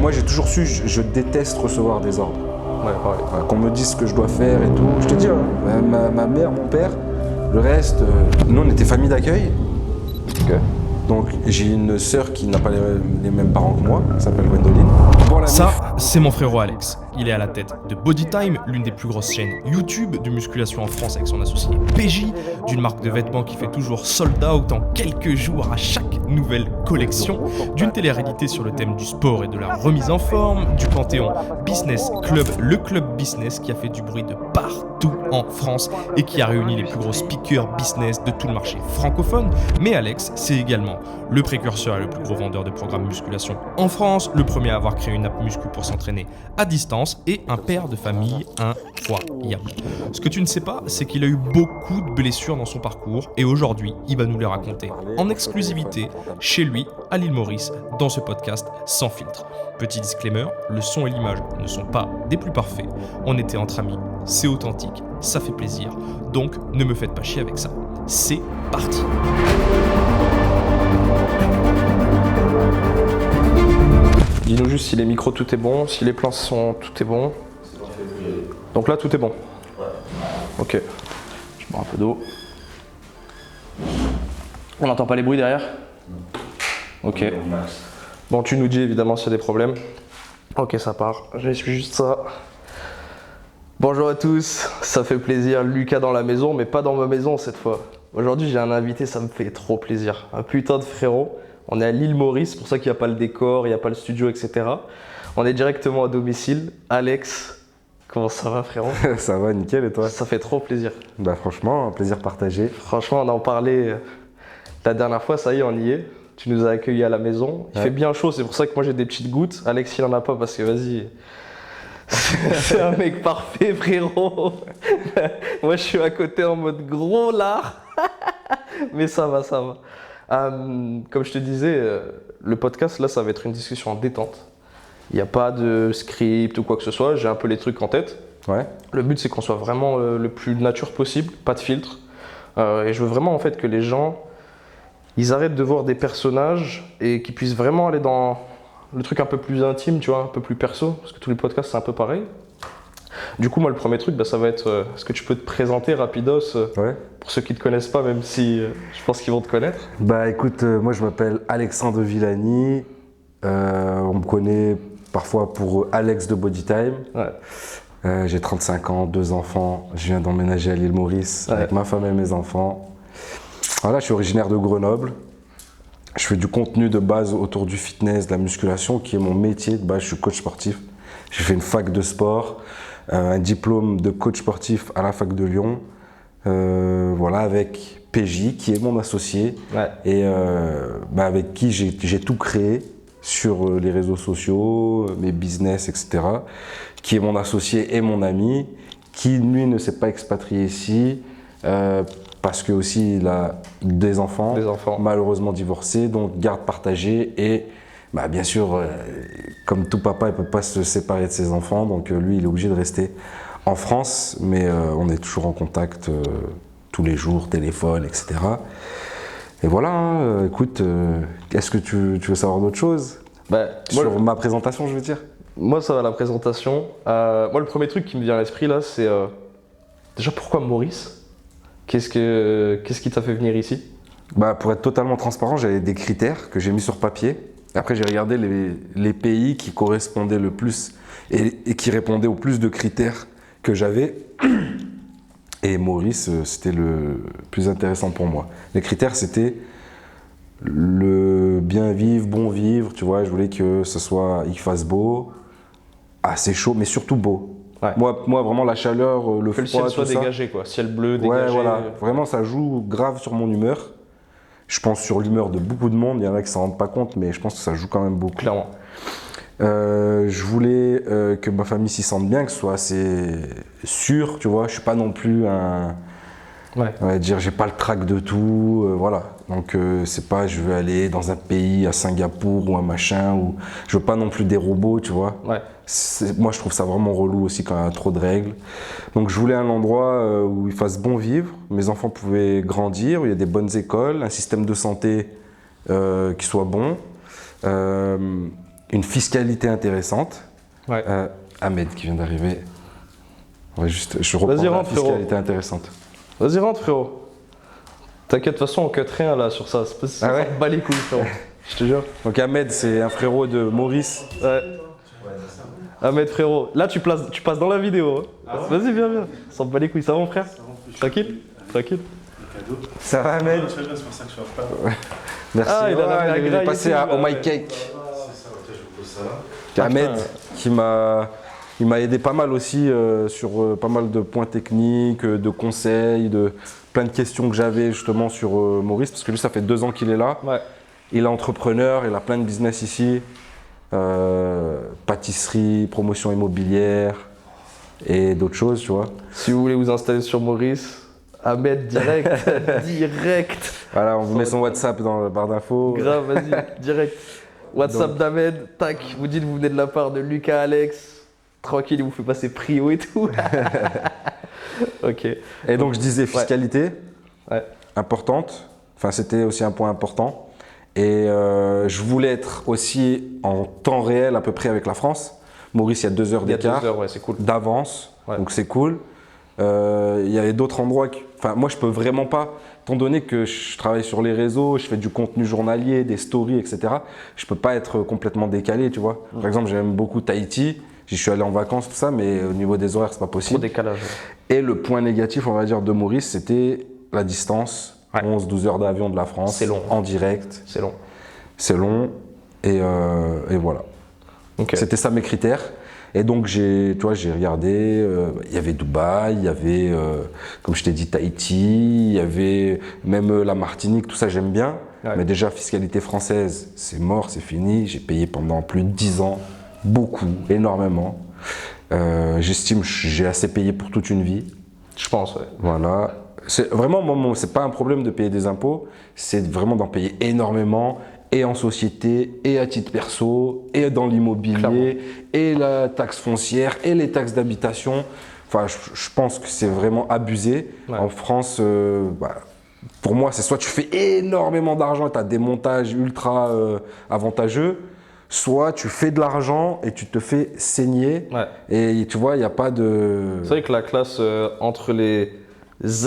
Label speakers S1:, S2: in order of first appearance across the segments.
S1: moi j'ai toujours su, je déteste recevoir des ordres.
S2: Ouais, pareil.
S1: Voilà, qu'on me dise ce que je dois faire et tout. Je te dis, hein, ma mère, mon père, le reste, nous on était famille d'accueil.
S2: Ok.
S1: Donc j'ai une sœur qui n'a pas les mêmes parents que moi, qui s'appelle Gwendoline. Bon,
S3: Ça, c'est mon frérot Alex. Il est à la tête de Bodytime, l'une des plus grosses chaînes YouTube de musculation en France avec son associé PJ, d'une marque de vêtements qui fait toujours sold out en quelques jours à chaque nouvelle collection, d'une télé-réalité sur le thème du sport et de la remise en forme, du Panthéon Business Club, le club business qui a fait du bruit de partout en France et qui a réuni les plus gros speakers business de tout le marché francophone. Mais Alex, c'est également le précurseur et le plus gros vendeur de programmes musculation en France, le premier à avoir créé une app muscu pour s'entraîner à distance et un père de famille incroyable. Ce que tu ne sais pas, c'est qu'il a eu beaucoup de blessures dans son parcours et aujourd'hui, il va nous les raconter en exclusivité chez lui, à l'île Maurice, dans ce podcast Sans filtre. Petit disclaimer, le son et l'image ne sont pas des plus parfaits. On était entre amis, c'est authentique, ça fait plaisir, donc ne me faites pas chier avec ça. C'est parti.
S2: Dis-nous juste si les micros tout est bon, si les plans sont tout est bon. Donc là tout est bon. Ouais. Ok. Je bois un peu d'eau. On n'entend pas les bruits derrière? Ok. Bon, tu nous dis évidemment s'il y a des problèmes. Ok, ça part. J'essuie juste ça. Bonjour à tous, ça fait plaisir. Lucas dans la maison, mais pas dans ma maison cette fois. Aujourd'hui, j'ai un invité, ça me fait trop plaisir. Un putain de frérot. On est à l'île Maurice, c'est pour ça qu'il n'y a pas le décor, il n'y a pas le studio, etc. On est directement à domicile. Alex, comment ça va, frérot?
S1: Ça va, nickel, et toi?
S2: Ça fait trop plaisir.
S1: Bah franchement, un plaisir partagé.
S2: Franchement, on en parlait la dernière fois, ça y est, on y est. Tu nous as accueillis à la maison. Il fait bien chaud, c'est pour ça que moi j'ai des petites gouttes. Alex, il en a pas parce que vas-y. C'est un mec parfait, frérot. Moi, je suis à côté en mode gros lard. Mais ça va, ça va. Comme je te disais, le podcast, là, ça va être une discussion en détente. Il n'y a pas de script ou quoi que ce soit. J'ai un peu les trucs en tête.
S1: Ouais.
S2: Le but, c'est qu'on soit vraiment le plus nature possible, pas de filtre. Et je veux vraiment, en fait, que les gens, ils arrêtent de voir des personnages et qu'ils puissent vraiment aller dans le truc un peu plus intime, tu vois, un peu plus perso. Parce que tous les podcasts, c'est un peu pareil. Du coup, moi, le premier truc, ça va être, est-ce que tu peux te présenter rapidos pour ceux qui ne te connaissent pas, même si je pense qu'ils vont te connaître.
S1: Bah écoute, moi je m'appelle Alexandre Villani. On me connaît parfois pour Alex de Bodytime. Ouais. J'ai 35 ans, 2 enfants. Je viens d'emménager à l'île Maurice avec ma femme et mes enfants. Voilà, je suis originaire de Grenoble. Je fais du contenu de base autour du fitness, de la musculation, qui est mon métier. De base, je suis coach sportif. J'ai fait une fac de sport. Un diplôme de coach sportif à la fac de Lyon, voilà, avec PJ qui est mon associé et avec qui j'ai tout créé sur les réseaux sociaux, mes business, etc. Qui est mon associé et mon ami, qui lui ne s'est pas expatrié ici parce que aussi il a des enfants. Malheureusement divorcés, donc garde partagée et bien sûr, comme tout papa, il ne peut pas se séparer de ses enfants, donc lui, il est obligé de rester en France, mais on est toujours en contact tous les jours, téléphone, etc. Et voilà, hein, écoute, est-ce que tu veux savoir d'autres choses sur ma présentation, je veux dire?
S2: Moi, ça va, la présentation. Moi, le premier truc qui me vient à l'esprit, là, c'est déjà pourquoi Maurice? Qu'est-ce qui t'a fait venir ici?
S1: Pour être totalement transparent, j'avais des critères que j'ai mis sur papier. Après, j'ai regardé les pays qui correspondaient le plus et qui répondaient au plus de critères que j'avais. Et Maurice, c'était le plus intéressant pour moi. Les critères, c'était le bien vivre, bon vivre. Tu vois, je voulais que il fasse beau, assez chaud, mais surtout beau. Ouais. Moi, vraiment, la chaleur, le froid,
S2: que le ciel soit
S1: tout ça,
S2: dégagé, quoi. Ciel bleu, dégagé.
S1: Ouais, voilà. Vraiment, ça joue grave sur mon humeur. Je pense sur l'humeur de beaucoup de monde, il y en a qui ne s'en rendent pas compte, mais je pense que ça joue quand même beaucoup.
S2: Clairement.
S1: Je voulais que ma famille s'y sente bien, que ce soit assez sûr, tu vois. Je ne suis pas non plus on va dire, j'ai pas le trac de tout, voilà. Donc c'est pas, je veux aller dans un pays, à Singapour ou un machin, ou je veux pas non plus des robots, tu vois. Ouais. Moi, je trouve ça vraiment relou aussi quand il y a trop de règles. Donc je voulais un endroit où il fasse bon vivre, mes enfants pouvaient grandir, où il y a des bonnes écoles, un système de santé qui soit bon. une fiscalité intéressante.
S2: Ouais.
S1: Ahmed qui vient d'arriver. Je reprends la fiscalité intéressante.
S2: Vas-y, rentre, frérot. T'inquiète, de toute façon, on cut rien là sur ça. Ça
S1: ouais.
S2: bat les couilles, frérot. Je te jure.
S1: Donc Ahmed, c'est un frérot de Maurice.
S2: Ouais. Ahmed, frérot. Là, tu passes dans la vidéo. Hein. Ah ouais. Vas-y, viens. Ça me bat les couilles. Ça va, mon frère? Tranquille? Ça va, Ahmed?
S4: C'est pour ça que je suis en retard.
S1: Merci.
S2: Ah, il
S1: est passé au My Cake.
S4: C'est ça, je vous pose ça là.
S1: Ahmed, il m'a aidé pas mal aussi sur pas mal de points techniques, de conseils, de plein de questions que j'avais justement sur Maurice, parce que lui, ça fait 2 ans qu'il est là.
S2: Ouais.
S1: Il est entrepreneur, il a plein de business ici, pâtisserie, promotion immobilière et d'autres choses, tu vois.
S2: Si vous voulez vous installer sur Maurice, Ahmed, direct.
S1: Voilà, on vous met son WhatsApp dans la barre d'infos.
S2: Grave, vas-y, direct. WhatsApp d'Ahmed, tac, vous dites que vous venez de la part de Lucas, Alex. Tranquille, il vous fait passer prio et tout. Ok.
S1: Et donc je disais fiscalité,
S2: ouais.
S1: Importante. Enfin, c'était aussi un point important. Et je voulais être aussi en temps réel à peu près avec la France. Maurice, il y a 2 heures d'écart,
S2: ouais, c'est cool.
S1: d'avance,
S2: Ouais.
S1: donc c'est cool. Il y avait d'autres endroits, enfin moi je peux vraiment pas, étant donné que je travaille sur les réseaux, je fais du contenu journalier, des stories, etc. Je peux pas être complètement décalé, tu vois. Par exemple, j'aime beaucoup Tahiti, j'y suis allé en vacances, tout ça, mais au niveau des horaires, c'est pas possible.
S2: Trop décalage. Ouais.
S1: Et le point négatif, on va dire, de Maurice, c'était la distance.
S2: Ouais.
S1: 11-12 heures d'avion de la France.
S2: C'est long.
S1: En direct.
S2: C'est long.
S1: C'est long. Et voilà.
S2: Okay.
S1: C'était ça mes critères. Et donc, j'ai regardé. Il y avait Dubaï, il y avait, comme je t'ai dit, Tahiti, il y avait même la Martinique, tout ça, j'aime bien. Ouais. Mais déjà, fiscalité française, c'est mort, c'est fini. J'ai payé pendant plus de 10 ans. Beaucoup, énormément. J'estime que j'ai assez payé pour toute une vie.
S2: Je pense, ouais.
S1: Voilà. C'est vraiment, moi, c'est pas un problème de payer des impôts, c'est vraiment d'en payer énormément, et en société, et à titre perso, et dans l'immobilier, et la taxe foncière, et les taxes d'habitation. Enfin, je pense que c'est vraiment abusé. Ouais. En France, pour moi, c'est soit tu fais énormément d'argent et tu as des montages ultra avantageux, soit tu fais de l'argent et tu te fais saigner. Ouais. Et tu vois, il n'y a pas de...
S2: C'est vrai que la classe entre les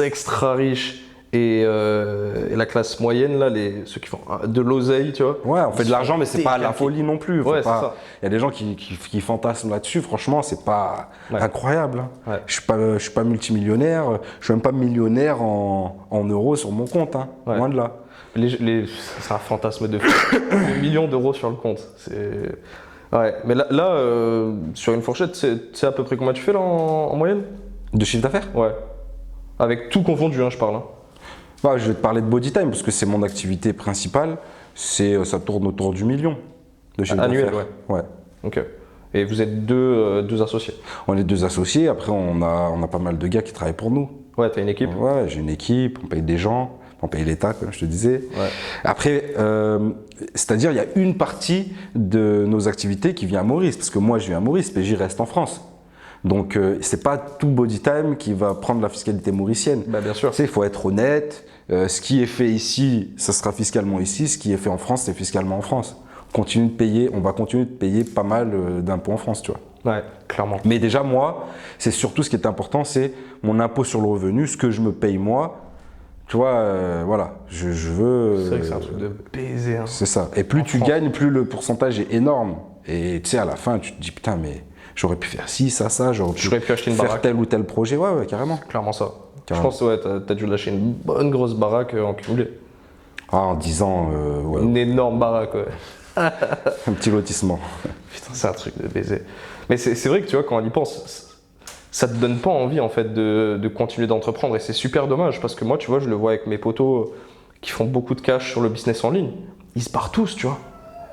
S2: extra riches et la classe moyenne, là, ceux qui font de l'oseille, tu vois.
S1: Ouais, on fait de l'argent, mais c'est pas la folie non plus.
S2: Ouais,
S1: c'est ça. Il y a des gens qui fantasment là-dessus. Franchement, c'est pas incroyable. Hein. Ouais. Je suis pas multimillionnaire. Je suis même pas millionnaire en euros sur mon compte. Hein. Ouais. Loin de là.
S2: C'est un fantasme de millions d'euros sur le compte. Ouais, mais là sur une fourchette, c'est à peu près combien tu fais là en moyenne?
S1: De chiffre d'affaires?
S2: Ouais. Avec tout confondu, hein, je parle. Hein.
S1: Bah, je vais te parler de Bodytime parce que c'est mon activité principale. Ça tourne autour du million de chiffre d'affaires.
S2: Annuel, ouais. Ok. Et vous êtes deux associés? On
S1: est 2 associés. Après, on a pas mal de gars qui travaillent pour nous.
S2: Ouais, t'as une équipe?
S1: Ouais, j'ai une équipe. On paye des gens. On paye l'État, comme je te disais. Ouais. Après, c'est-à-dire, il y a une partie de nos activités qui vient à Maurice. Parce que moi, je viens à Maurice, PJ reste en France. Donc, c'est pas tout Bodytime qui va prendre la fiscalité mauricienne.
S2: Bah, bien sûr.
S1: Tu sais, il faut être honnête. Ce qui est fait ici, ça sera fiscalement ici. Ce qui est fait en France, c'est fiscalement en France. On va continuer de payer pas mal d'impôts en France, tu vois.
S2: Ouais, clairement.
S1: Mais déjà, moi, c'est surtout ce qui est important, c'est mon impôt sur le revenu, ce que je me paye moi. Tu vois, voilà, je veux...
S2: C'est vrai que c'est un truc de baiser. Hein.
S1: C'est ça. Et plus tu gagnes, plus le pourcentage est énorme. Et tu sais, à la fin, tu te dis, putain, mais j'aurais pu faire ci, ça, j'aurais pu
S2: acheter une
S1: faire
S2: baraque.
S1: Tel ou tel projet. Ouais, carrément.
S2: Clairement ça. Carrément. Je pense que ouais, t'as dû lâcher une bonne grosse baraque en cumulé.
S1: Ah, en 10 ans, ouais.
S2: Une énorme baraque, ouais.
S1: Un petit lotissement.
S2: Putain, c'est un truc de baiser. Mais c'est vrai que tu vois, quand on y pense, ça te donne pas envie en fait de continuer d'entreprendre et c'est super dommage parce que moi, tu vois, je le vois avec mes potos qui font beaucoup de cash sur le business en ligne. Ils se barrent tous, tu vois.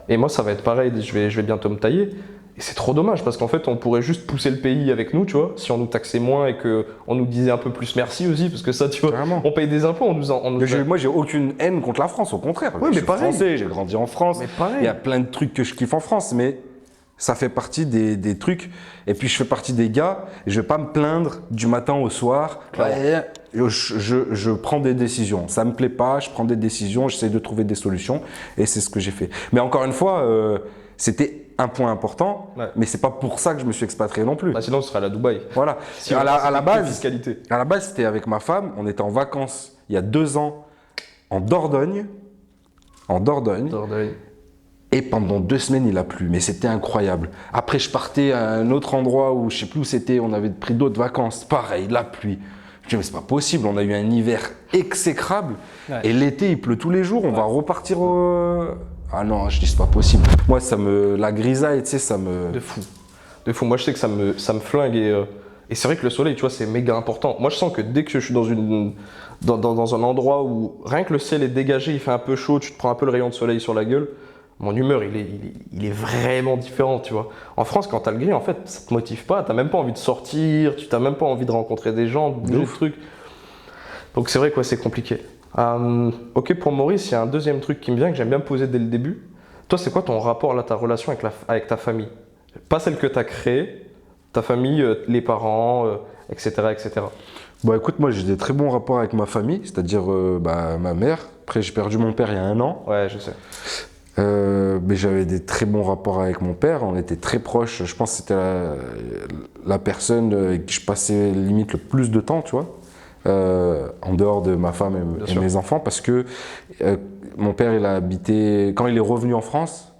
S2: Et moi, ça va être pareil, je vais bientôt me tailler. Et c'est trop dommage parce qu'en fait, on pourrait juste pousser le pays avec nous, tu vois, si on nous taxait moins et qu'on nous disait un peu plus merci aussi, parce que ça, tu vois,
S1: vraiment.
S2: On paye des impôts,
S1: Moi, j'ai aucune haine contre la France, au contraire.
S2: Oui,
S1: je
S2: suis
S1: pareil. Français, j'ai grandi en France.
S2: Mais pareil.
S1: Il y a plein de trucs que je kiffe en France, mais ça fait partie des trucs. Et puis, je fais partie des gars, et je vais pas me plaindre du matin au soir. Je prends des décisions. Ça me plaît pas, je prends des décisions, j'essaie de trouver des solutions, et c'est ce que j'ai fait. Mais encore une fois, c'était un point important, mais c'est pas pour ça que je me suis expatrié non plus.
S2: Bah sinon, ce serait à la Dubaï.
S1: Voilà.
S2: Si
S1: à la base,
S2: fiscalité.
S1: À la base, c'était avec ma femme. On était en vacances il y a 2 ans en Dordogne. Et pendant 2 semaines, il a plu. Mais c'était incroyable. Après, je partais à un autre endroit où je sais plus où c'était. On avait pris d'autres vacances. Pareil, la pluie. Je dis, mais c'est pas possible. On a eu un hiver exécrable. Et l'été, il pleut tous les jours. On va repartir Ah non, je dis, c'est pas possible. Moi, la grisaille, tu sais, ça me...
S2: De fou. Moi, je sais que ça me flingue et c'est vrai que le soleil, tu vois, c'est méga important. Moi, je sens que dès que je suis dans un endroit où rien que le ciel est dégagé, il fait un peu chaud, tu te prends un peu le rayon de soleil sur la gueule, mon humeur, il est vraiment différent, tu vois. En France, quand t'as le gris, en fait, ça te motive pas, t'as même pas envie de sortir, tu t'as même pas envie de rencontrer des gens, de bouger de trucs. Donc c'est vrai que c'est compliqué. Ok, pour Maurice, il y a un deuxième truc qui me vient, que j'aime bien poser dès le début. Toi, c'est quoi ton rapport, là, ta relation avec ta famille? Pas celle que tu as créée, ta famille, les parents, etc., etc.
S1: Bon, écoute, moi, j'ai des très bons rapports avec ma famille, c'est-à-dire ma mère. Après, j'ai perdu mon père il y a 1 an.
S2: Ouais, je sais.
S1: Mais j'avais des très bons rapports avec mon père, on était très proches. Je pense que c'était la personne avec qui je passais limite le plus de temps, tu vois, en dehors de ma femme et mes enfants, parce que mon père, il a habité, quand il est revenu en France,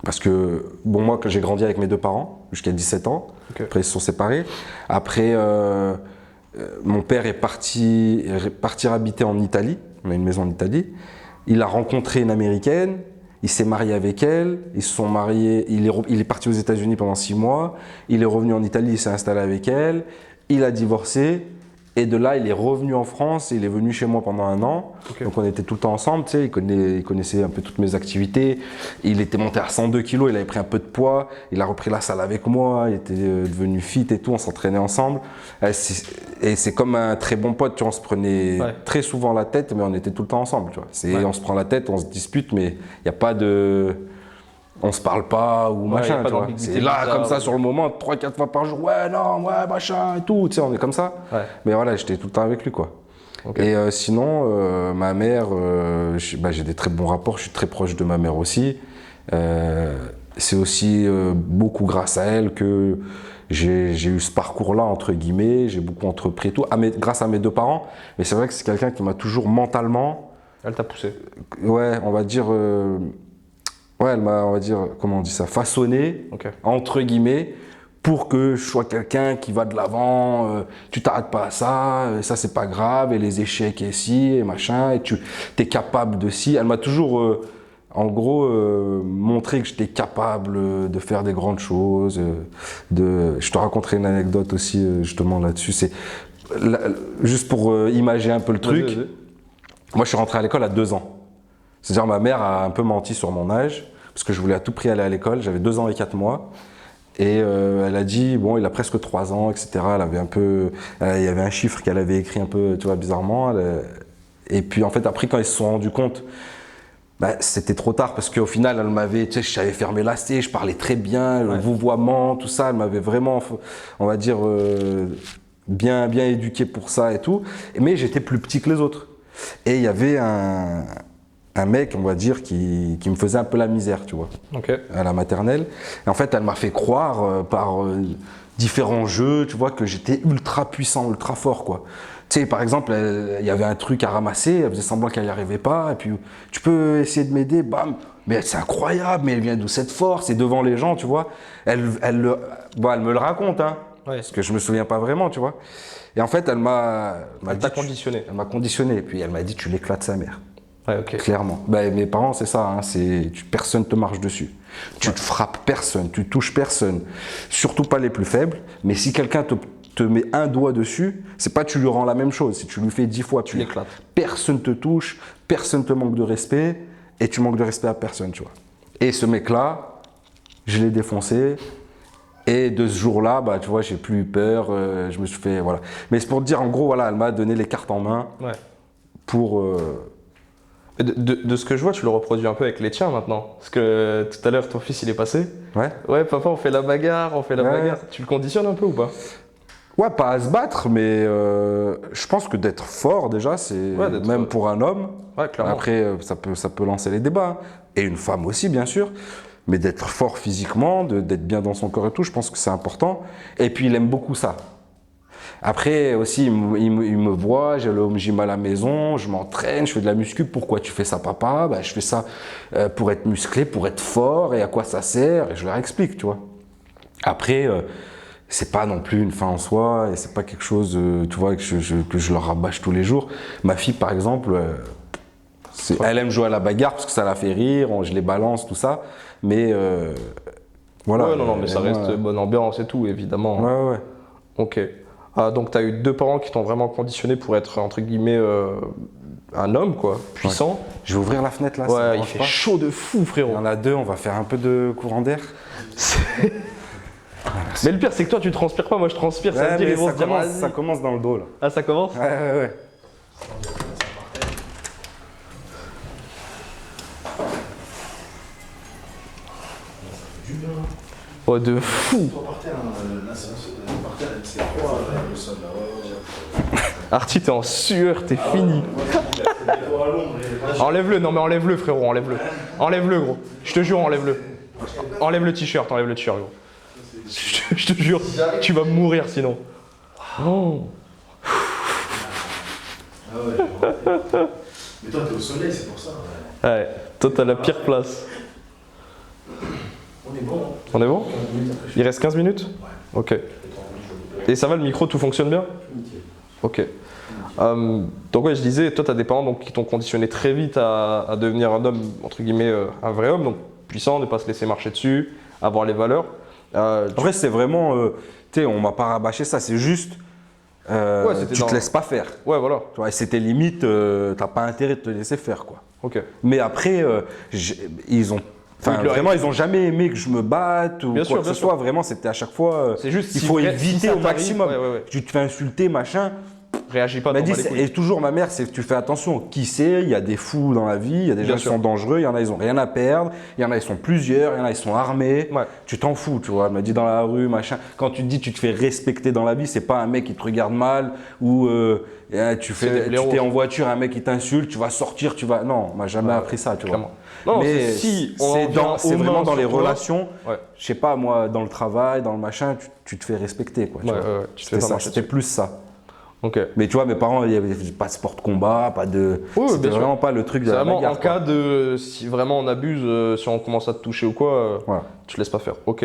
S1: parce que, bon, moi, j'ai grandi avec mes 2 parents jusqu'à 17 ans, après ils se sont séparés. Après, mon père est parti habiter en Italie, on a une maison en Italie. Il a rencontré une Américaine, il s'est marié avec elle, ils se sont mariés, il est parti aux États-Unis pendant 6 mois, il est revenu en Italie, il s'est installé avec elle, il a divorcé, et de là, il est revenu en France, il est venu chez moi pendant 1 an, donc on était tout le temps ensemble, tu sais, il connaissait un peu toutes mes activités, il était monté à 102 kilos, il avait pris un peu de poids, il a repris la salle avec moi, il était devenu fit et tout, on s'entraînait ensemble, et c'est comme un très bon pote, tu vois, on se prenait très souvent la tête, mais on était tout le temps ensemble, tu vois, on se prend la tête, on se dispute, mais il n'y a pas de... On se parle pas ou machin, tu vois. C'est là, comme ça, sur le moment, 3-4 fois par jour, ouais, non, ouais, machin et tout, tu sais, on est comme ça. Mais voilà, j'étais tout le temps avec lui, quoi. Et sinon, ma mère, j'ai des très bons rapports, je suis très proche de ma mère aussi. C'est aussi beaucoup grâce à elle que j'ai eu ce parcours-là, entre guillemets, j'ai beaucoup entrepris et tout, grâce à mes 2 parents. Mais c'est vrai que c'est quelqu'un qui m'a toujours mentalement...
S2: Elle t'a poussé.
S1: Ouais, on va dire... Ouais, elle m'a, on va dire, comment on dit ça, façonné, entre guillemets, pour que je sois quelqu'un qui va de l'avant, tu t'arrêtes pas à ça c'est pas grave, et les échecs et ci, et machin, et tu es capable de ci. Elle m'a toujours, en gros, montré que j'étais capable de faire des grandes choses. Je te raconterai une anecdote aussi, justement, là-dessus. C'est juste pour imager un peu le truc. Moi, je suis rentré à l'école à 2 ans. C'est-à-dire ma mère a un peu menti sur mon âge, parce que je voulais à tout prix aller à l'école, j'avais 2 ans et 4 mois. Et elle a dit, bon, il a presque 3 ans, etc. Elle avait un peu, il y avait un chiffre qu'elle avait écrit un peu, tu vois, bizarrement. Et puis en fait, après, quand ils se sont rendus compte, c'était trop tard, parce qu'au final, elle m'avait, tu sais, je savais faire mes lacets, je parlais très bien, le vouvoiement, tout ça, elle m'avait vraiment, on va dire, bien éduqué pour ça et tout. Mais j'étais plus petit que les autres. Et il y avait un mec, on va dire, qui me faisait un peu la misère, tu vois, à la maternelle. Et en fait, elle m'a fait croire par différents jeux, tu vois, que j'étais ultra puissant, ultra fort, quoi. Tu sais, par exemple, il y avait un truc à ramasser, elle faisait semblant qu'elle n'y arrivait pas, et puis tu peux essayer de m'aider, bam, mais c'est incroyable, mais elle vient d'où cette force, et devant les gens, tu vois, elle me le raconte, hein, parce que je me souviens pas vraiment, tu vois. Et en fait, elle t'a
S2: conditionné.
S1: Elle m'a conditionné, et puis elle m'a dit, tu l'éclates sa mère.
S2: Clairement.
S1: Mes parents, c'est ça, hein, personne ne te marche dessus. Tu te frappes personne, tu touches personne, surtout pas les plus faibles, mais si quelqu'un te met un doigt dessus, c'est pas tu lui rends la même chose, si tu lui fais 10 fois,
S2: tu l'éclates.
S1: Personne te touche, personne te manque de respect, et tu manques de respect à personne, tu vois. Et ce mec-là, je l'ai défoncé, et de ce jour-là, tu vois, j'ai plus eu peur, je me suis fait, voilà. Mais c'est pour te dire, en gros, voilà, elle m'a donné les cartes en main pour...
S2: De ce que je vois, tu le reproduis un peu avec les tiens maintenant. Parce que tout à l'heure, ton fils, il est passé. Ouais, papa, on fait la bagarre, bagarre. Tu le conditionnes un peu ou pas?
S1: Ouais, pas à se battre, mais je pense que d'être fort, déjà, c'est même pour un homme.
S2: Ouais, clairement.
S1: Après, ça peut lancer les débats. Et une femme aussi, bien sûr. Mais d'être fort physiquement, d'être bien dans son corps et tout, je pense que c'est important. Et puis il aime beaucoup ça. Après aussi, il me voit, j'ai le home gym à la maison, je m'entraîne, je fais de la muscu. Pourquoi tu fais ça, papa? Bah, je fais ça pour être musclé, pour être fort, et à quoi ça sert? Et je leur explique, tu vois. Après, c'est pas non plus une fin en soi, et c'est pas quelque chose, tu vois, que je leur rabâche tous les jours. Ma fille, par exemple, elle aime jouer à la bagarre parce que ça la fait rire, je les balance, tout ça. Mais voilà.
S2: Ouais, non, mais ça reste bonne ambiance et tout, évidemment.
S1: Ouais.
S2: Ok. Donc, tu as eu 2 parents qui t'ont vraiment conditionné pour être, entre guillemets, un homme, quoi, puissant.
S1: Ouais. Je vais ouvrir la fenêtre là.
S2: Ouais, il fait chaud de fou, frérot.
S1: Il y en a 2, on va faire un peu de courant d'air.
S2: Mais le pire, c'est que toi, tu transpires pas, moi je transpire. Ça veut dire, ils vont se dire,
S1: ça commence dans le dos là.
S2: Ah, ça commence?
S1: Ouais.
S2: Oh, de fou! Artie, t'es en sueur, t'es fini. Enlève-le, non mais enlève-le, frérot, enlève-le. Enlève-le, gros. Je te jure, enlève-le. Enlève le t-shirt, gros. Je te jure, tu vas mourir sinon. Oh.
S4: Ah ouais, mais toi, t'es au soleil, c'est pour ça.
S2: Ouais, toi, t'as la pire place.
S4: On est bon.
S2: On est bon? Il reste 15 minutes? Ouais. Ok. Et ça va, le micro, tout fonctionne bien? Ok. Donc ouais, je disais, toi, tu as des parents donc, qui t'ont conditionné très vite à devenir un homme, entre guillemets, un vrai homme, donc puissant, ne pas se laisser marcher dessus, avoir les valeurs.
S1: Après, c'est vraiment, tu sais, on m'a pas rabâché ça, c'est juste, tu te laisses pas faire.
S2: Ouais, voilà.
S1: Tu vois, et c'était limite, t'as pas intérêt de te laisser faire, quoi.
S2: Ok.
S1: Mais après, ils ont... Enfin, vraiment, ils ont jamais aimé que je me batte ou quoi que ce soit. Vraiment, c'était à chaque fois.
S2: C'est juste,
S1: il faut éviter au maximum.
S2: Ouais.
S1: Tu te fais insulter, machin.
S2: Réagis pas.
S1: Et toujours ma mère, c'est que tu fais attention. Qui sait? Il y a des fous dans la vie. Il y a des gens qui sont dangereux. Il y en a, ils ont rien à perdre. Il y en a, ils sont plusieurs. Il y en a, ils sont armés.
S2: Ouais.
S1: Tu t'en fous, tu vois. Elle m'a dit dans la rue, machin. Quand tu te dis, tu te fais respecter dans la vie, c'est pas un mec qui te regarde mal ou tu t'es en voiture, un mec qui t'insulte, tu vas sortir, tu vas. Non, on m'a jamais appris ça, tu vois.
S2: Non,
S1: mais c'est vraiment dans les relations.
S2: Ouais.
S1: Je sais pas, moi, dans le travail, dans le machin, tu te fais respecter, quoi. C'était plus ça.
S2: Okay.
S1: Mais tu vois, mes parents, il n'y avait pas de sport de combat, pas de. C'était vraiment pas le truc de la bagarre.
S2: En cas de. Si vraiment on abuse, si on commence à te toucher ou quoi, tu te laisses pas faire. Ok.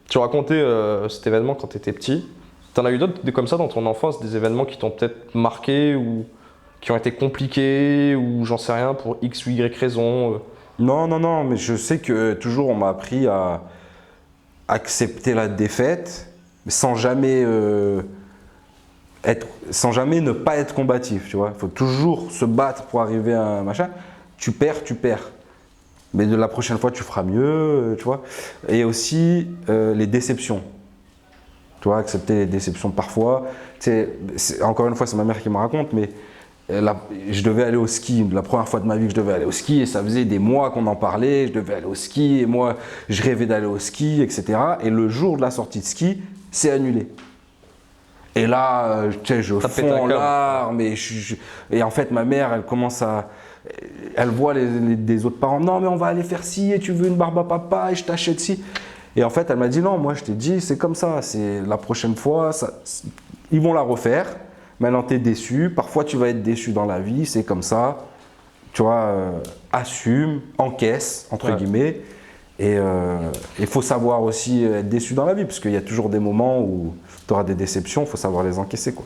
S2: Tu racontais cet événement quand tu étais petit. T'en as eu d'autres comme ça dans ton enfance, des événements qui t'ont peut-être marqué ou qui ont été compliqués ou j'en sais rien pour X ou Y raison
S1: Non, mais je sais que toujours on m'a appris à accepter la défaite, mais sans jamais ne pas être combatif, tu vois. Il faut toujours se battre pour arriver à un machin. Tu perds. Mais de la prochaine fois, tu feras mieux, tu vois. Et aussi les déceptions. Tu vois, accepter les déceptions parfois. Encore une fois, c'est ma mère qui me raconte, mais je devais aller au ski. La première fois de ma vie que je devais aller au ski, et ça faisait des mois qu'on en parlait, je devais aller au ski, et moi, je rêvais d'aller au ski, etc. Et le jour de la sortie de ski, c'est annulé. Et là, je fonds en larmes, et en fait, ma mère, elle voit des autres parents, non mais on va aller faire ci, et tu veux une barbe à papa, et je t'achète ci. Et en fait, elle m'a dit non, moi je t'ai dit, c'est comme ça, c'est la prochaine fois, ils vont la refaire. Maintenant, tu es déçu. Parfois, tu vas être déçu dans la vie, c'est comme ça. Tu vois, assume, encaisse, entre guillemets. Et il faut savoir aussi être déçu dans la vie, parce qu'il y a toujours des moments où tu auras des déceptions, il faut savoir les encaisser, quoi.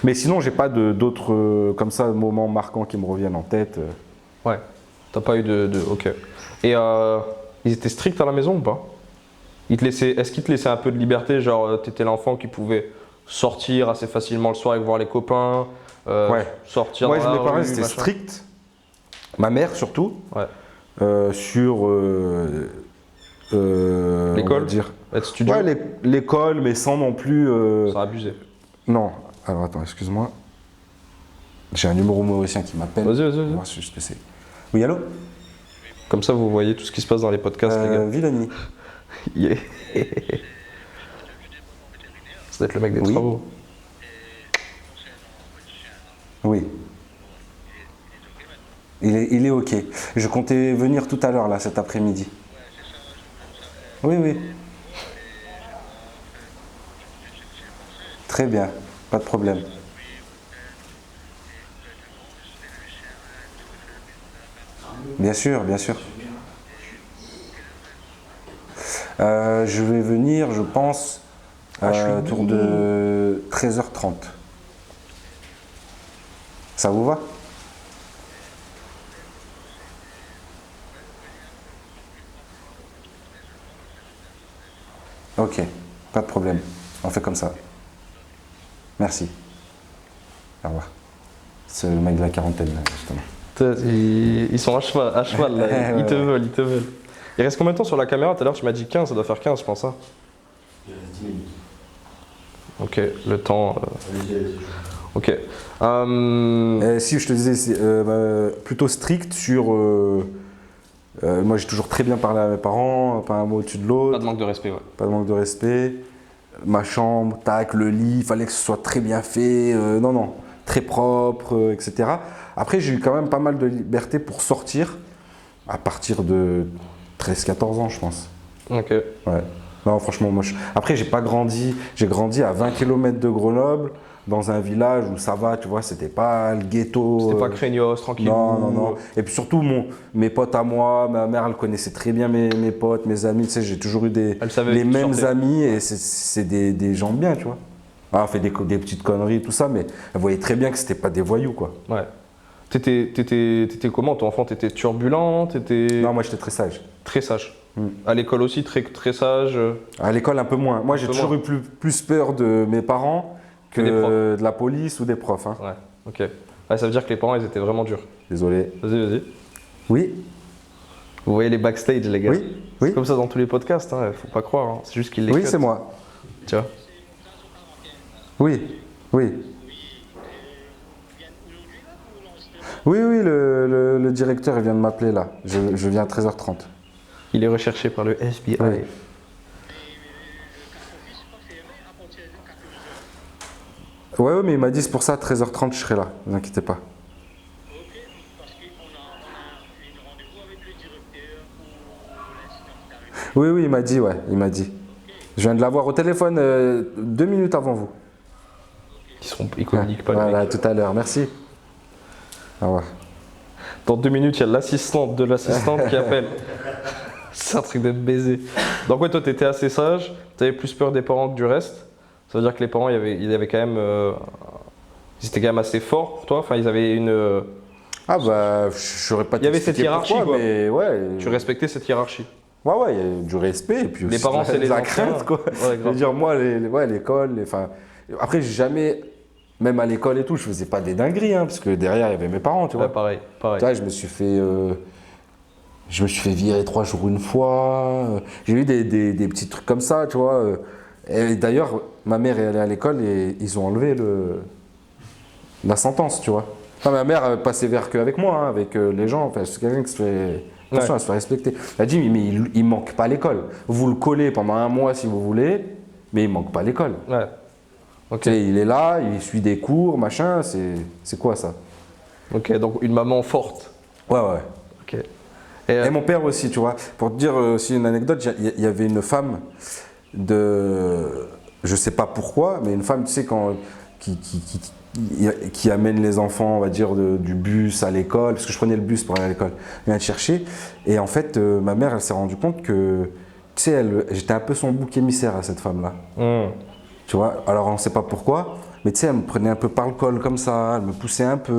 S1: Mais sinon, j'ai pas d'autres comme ça moments marquants qui me reviennent en tête.
S2: Ouais, t'as pas eu de. Ok. Et ils étaient stricts à la maison ou pas? Est-ce qu'ils te laissaient un peu de liberté, genre t'étais l'enfant qui pouvait sortir assez facilement le soir avec voir les copains, sortir dans la
S1: mes parents
S2: rue,
S1: c'était
S2: machin.
S1: strict. Ma mère surtout.
S2: Ouais.
S1: Sur
S2: l'école, être studio.
S1: Ouais, l'école, mais sans non plus.
S2: Ça a abusé.
S1: Non. Alors attends, excuse-moi. J'ai un numéro mauricien qui m'appelle.
S2: Vas-y.
S1: Moi, je sais c'est. Oui, allô?
S2: Comme ça, vous voyez tout ce qui se passe dans les podcasts, les gars.
S1: Villani.
S2: Yeah. Ça doit être le mec des travaux.
S1: Oui. Il est ok. Je comptais venir tout à l'heure, là, cet après-midi. Oui, oui. Très bien, pas de problème. Bien sûr, bien sûr. Je vais venir, je pense, autour de 13h30. Ça vous va? Ok, pas de problème. On fait comme ça. Merci. Au revoir. C'est le mec de la quarantaine, là, justement.
S2: Ils sont à cheval là. Ils te veulent, ils te veulent. Il reste combien de temps sur la caméra? Tout à l'heure, tu m'as dit 15, ça doit faire 15, je pense. Hein.
S4: Il reste 10 minutes.
S2: Ok, le temps.
S4: Allez-y.
S2: Ok.
S1: Si je te disais, c'est plutôt strict sur. Moi, j'ai toujours très bien parlé à mes parents, pas un mot au-dessus de
S2: Pas
S1: l'autre.
S2: de manque de respect, ouais.
S1: Pas de manque de respect. Ma chambre, tac, le lit, il fallait que ce soit très bien fait. Non, très propre, etc. Après, j'ai eu quand même pas mal de liberté pour sortir à partir de 13-14 ans, je pense.
S2: Ok.
S1: Ouais. Non, franchement, moi, après, j'ai pas grandi. J'ai grandi à 20 km de Grenoble, dans un village où ça va, tu vois, c'était pas le ghetto.
S2: C'était pas craignos, tranquille.
S1: Non. Et puis surtout, mes potes à moi, ma mère, elle connaissait très bien mes potes, mes amis. Tu sais, j'ai toujours eu les mêmes amis et c'est des gens bien, tu vois. Ah, on fait des petites conneries, tout ça, mais elle voyait très bien que c'était pas des voyous, quoi.
S2: Ouais. T'étais comment, ton enfant? T'étais turbulent?
S1: Non, moi, j'étais très sage.
S2: Très sage. À l'école aussi, très sage.
S1: À l'école, un peu moins. Moi, j'ai toujours eu plus peur de mes parents que de la police ou des profs. Hein.
S2: Ouais, ok. Ouais, ça veut dire que les parents, ils étaient vraiment durs.
S1: Désolé.
S2: Vas-y.
S1: Oui.
S2: Vous voyez les backstage, les gars.
S1: Oui.
S2: C'est comme ça dans tous les podcasts, hein. Faut pas croire. Hein. C'est juste qu'ils les
S1: Oui,
S2: cut.
S1: c'est moi.
S2: Tu vois.
S1: Oui. Oui, le directeur il vient de m'appeler là. Je viens à 13h30.
S2: Il est recherché par le FBI.
S1: Oui. Ouais, mais il m'a dit c'est pour ça, à 13h30 je serai là, ne vous inquiétez pas. Oui, il m'a dit, il m'a dit. Je viens de l'avoir au téléphone 2 minutes avant vous.
S2: Ils communiquent pas.
S1: Voilà, tout à l'heure, merci. Au revoir.
S2: Dans 2 minutes, il y a l'assistante de l'assistante qui appelle. C'est un truc de baiser. Donc ouais, toi, t'étais assez sage, t'avais plus peur des parents que du reste. Ça veut dire que les parents, ils avaient quand même... ils étaient quand même assez forts pour toi. Enfin, ils avaient une...
S1: Ah bah, je saurais pas.
S2: Il y avait cette hiérarchie,
S1: pourquoi,
S2: quoi.
S1: Mais ouais.
S2: Tu respectais cette hiérarchie.
S1: Ouais, il y a du respect et puis aussi
S2: les parents, c'est les
S1: la
S2: anciens.
S1: crainte, quoi.
S2: Ouais,
S1: je veux dire, moi, l'école, enfin... Après, j'ai jamais... Même à l'école et tout, je faisais pas des dingueries, hein, parce que derrière, il y avait mes parents, tu vois.
S2: Ouais, pareil.
S1: Tu vois, je me suis fait virer 3 jours une fois. J'ai eu des petits trucs comme ça, tu vois. Et d'ailleurs, ma mère est allée à l'école et ils ont enlevé la sentence, tu vois. Enfin, ma mère elle passait vers qu'avec moi, hein, avec les gens. Enfin, c'est quelqu'un qui se fait... Attention, elle se fait respecter. Elle a dit, mais il manque pas l'école. Vous le collez pendant 1 mois si vous voulez, mais il manque pas l'école.
S2: Ouais. Okay.
S1: Tu sais, il est là, il suit des cours, machin, c'est quoi ça?
S2: Ok, donc une maman forte.
S1: Ouais.
S2: Ok.
S1: Et mon père aussi, tu vois. Pour te dire aussi une anecdote, il y avait une femme je sais pas pourquoi, mais une femme, tu sais, qui amène les enfants, on va dire, du bus à l'école, parce que je prenais le bus pour aller à l'école, elle vient te chercher. Et en fait, ma mère, elle s'est rendue compte que, tu sais, j'étais un peu son bouc émissaire à cette femme-là. Tu vois, alors on ne sait pas pourquoi, mais tu sais, elle me prenait un peu par le col comme ça, elle me poussait un peu.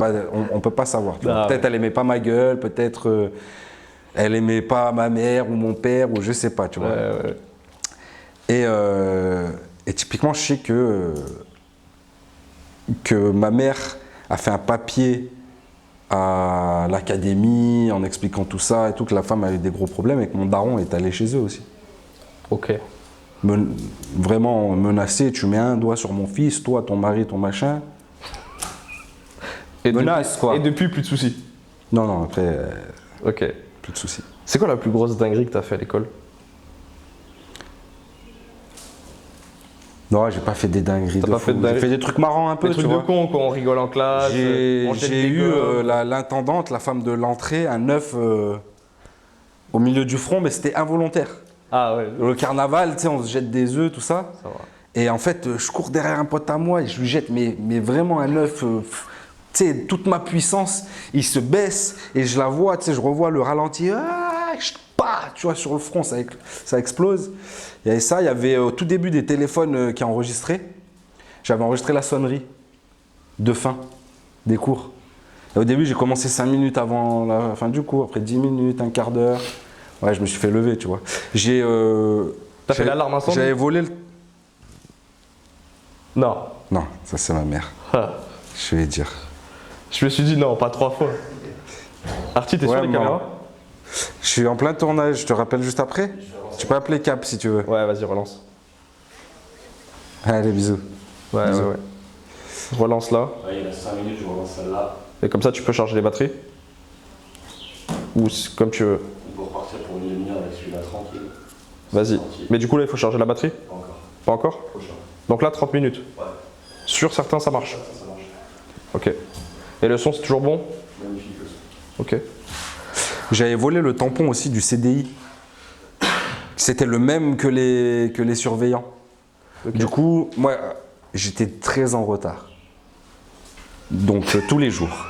S1: On ne peut pas savoir. Peut-être elle aimait pas ma gueule, peut-être elle aimait pas ma mère ou mon père, ou je sais pas, tu vois.
S2: Ouais.
S1: Et typiquement, je sais que ma mère a fait un papier à l'académie en expliquant tout ça et tout, que la femme avait des gros problèmes et que mon daron est allé chez eux aussi.
S2: Ok.
S1: Vraiment menacé, tu mets un doigt sur mon fils, toi, ton mari, ton machin. Menace, quoi.
S2: Et depuis, plus de soucis.
S1: Non, après,
S2: ok.
S1: plus de soucis.
S2: C'est quoi la plus grosse dinguerie que tu as fait à l'école?
S1: Non, j'ai pas fait des dingueries.
S2: J'ai
S1: fait des trucs marrants un peu,
S2: des trucs de con, quand on rigole en classe.
S1: J'ai eu l'intendante, la femme de l'entrée, un œuf au milieu du front, mais c'était involontaire.
S2: Ah ouais.
S1: Le carnaval, tu sais, on se jette des œufs, tout ça.
S2: Ça va.
S1: Et en fait, je cours derrière un pote à moi et je lui jette mais vraiment un œuf, tu sais, toute ma puissance, il se baisse et je la vois, tu sais, je revois le ralenti, tu vois, sur le front, ça explose. Il y avait ça, il y avait au tout début des téléphones qui enregistraient. J'avais enregistré la sonnerie de fin des cours. Et au début, j'ai commencé 5 minutes avant la fin du cours, après 10 minutes, un quart d'heure. Ouais, je me suis fait lever, tu vois.
S2: T'as fait l'alarme incendie?
S1: J'avais volé le...
S2: Non.
S1: Non, ça c'est ma mère.
S2: Ah.
S1: Je vais dire.
S2: Je me suis dit non, pas 3 fois. Artie, t'es sur les caméras?
S1: Je suis en plein tournage, je te rappelle juste après. Tu peux appeler Cap si tu veux.
S2: Ouais, vas-y, relance.
S1: Allez, bisous.
S2: Ouais,
S1: Bisous.
S2: ouais. Relance là.
S4: Ouais, il reste 5 minutes, je relance celle-là.
S2: Et comme ça, tu peux charger les batteries. Ou comme tu veux.
S4: On peut repartir pour une demi-heure avec celui-là tranquille.
S2: Vas-y. Mais du coup, là, il faut charger la batterie?
S4: Pas encore.
S2: Pas encore?
S4: Prochain.
S2: Donc là, 30 minutes.
S4: Ouais.
S2: Sur certains, ça marche.
S4: Ça marche.
S2: Ok. Et le son, c'est toujours bon?
S4: Magnifique le son.
S2: Ok.
S1: J'avais volé le tampon aussi du CDI. C'était le même que les surveillants.
S2: Ok.
S1: Du coup, moi, j'étais très en retard. Donc, tous les jours.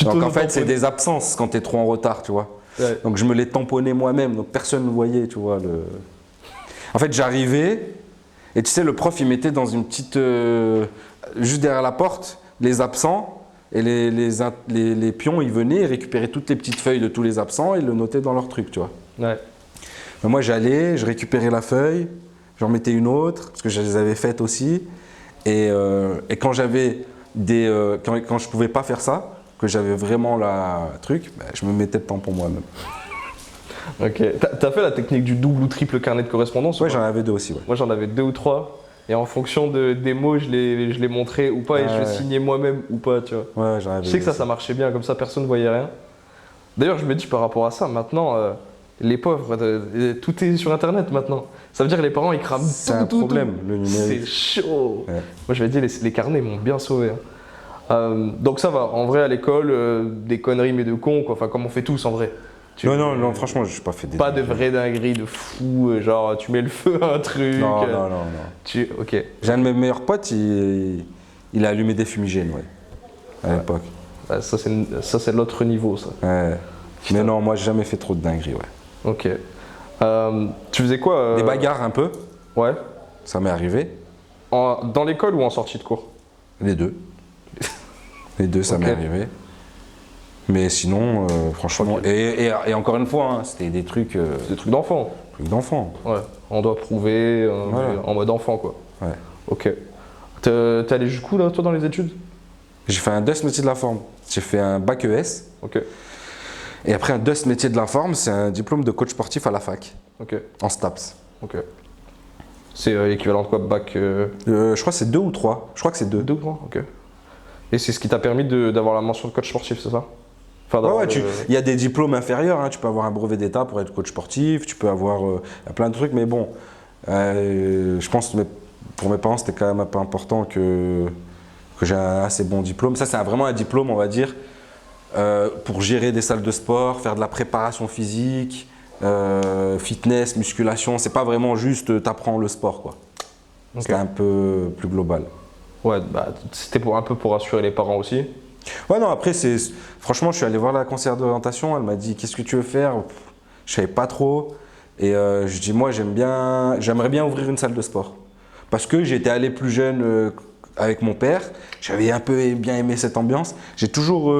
S1: Donc, en fait, c'est des absences quand tu es trop en retard, tu vois.
S2: Ouais.
S1: Donc, je me les tamponnais moi-même. Donc, personne ne voyait, tu vois. En fait, j'arrivais et tu sais, le prof, il mettait dans une petite... juste derrière la porte, les absents. Et les pions, ils venaient, ils récupéraient toutes les petites feuilles de tous les absents et le notaient dans leur truc, tu vois.
S2: Ouais.
S1: Mais moi, j'allais, je récupérais la feuille, j'en mettais une autre, parce que je les avais faites aussi. Et quand j'avais quand je pouvais pas faire ça, que j'avais vraiment la truc, bah, je me mettais le tampon moi-même.
S2: Ok. T'as fait la technique du double ou triple carnet de correspondance?
S1: Ouais,
S2: ou pas?
S1: j'en avais 2 aussi, ouais.
S2: Moi, j'en avais 2 ou 3. Et en fonction des mots, je les montrais ou pas, et je signais moi-même ou pas, tu vois.
S1: Ouais, j'en avais
S2: Je sais que
S1: 2
S2: ça marchait bien, comme ça personne ne voyait rien. D'ailleurs, je me dis par rapport à ça, maintenant, les pauvres, tout est sur Internet maintenant. Ça veut dire que les parents, ils crament
S1: C'est
S2: tout,
S1: un
S2: tout,
S1: problème,
S2: tout.
S1: le numérique.
S2: C'est chaud.
S1: Ouais.
S2: Moi, je vais dire, les carnets m'ont bien sauvé. Hein. Donc ça va, en vrai, à l'école, des conneries mais de cons, quoi. Enfin, comme on fait tous, en vrai.
S1: Non, franchement, je n'ai pas fait des...
S2: Pas de vraies dingueries de fou, genre tu mets le feu à un truc.
S1: Non.
S2: Ok.
S1: J'ai un de mes meilleurs potes, il a allumé des fumigènes, ouais, à l'époque.
S2: Ouais, ça, c'est l'autre niveau, ça.
S1: Ouais. Mais non, moi, j'ai jamais fait trop de dingueries, ouais.
S2: Ok. Tu faisais quoi
S1: Des bagarres un peu,
S2: Ouais.
S1: ça m'est arrivé.
S2: Dans l'école ou en sortie de cours?
S1: Les deux. Les deux, ça
S2: Ok.
S1: m'est arrivé. Mais sinon, franchement... Et encore une fois, hein, c'était des trucs
S2: Des trucs d'enfant.
S1: d'enfants.
S2: Ouais. On doit prouver
S1: Voilà.
S2: en mode enfant, quoi.
S1: Ouais.
S2: Ok. T'es allé jusqu'où, là, toi, dans les études?
S1: J'ai fait un DUS métier de la forme. J'ai fait un bac ES.
S2: Ok.
S1: Et après, un DUS métier de la forme, c'est un diplôme de coach sportif à la fac,
S2: Ok.
S1: en STAPS.
S2: Ok. C'est équivalent de quoi, bac
S1: Je crois que c'est 2 ou 3. Je crois que c'est 2.
S2: 2 ou 3? Ok. Et c'est ce qui t'a permis d'avoir la mention de coach sportif, c'est ça? Enfin,
S1: Ouais,
S2: d'avoir
S1: il y a des diplômes inférieurs, hein. Tu peux avoir un brevet d'État pour être coach sportif, tu peux avoir il y a plein de trucs, mais bon, je pense que pour mes parents, c'était quand même un peu important que j'ai un assez bon diplôme. Ça, c'est vraiment un diplôme, on va dire, pour gérer des salles de sport, faire de la préparation physique, fitness, musculation. C'est pas vraiment juste t'apprends le sport, quoi.
S2: Ok.
S1: C'est un peu plus global.
S2: Ouais, bah, c'était un peu pour rassurer les parents aussi.
S1: Ouais, non, après, franchement, je suis allé voir la conseillère d'orientation, elle m'a dit, qu'est-ce que tu veux faire? Je savais pas trop. Et je dis, moi, j'aimerais bien ouvrir une salle de sport. Parce que j'étais allé plus jeune avec mon père, j'avais un peu bien aimé cette ambiance. J'ai toujours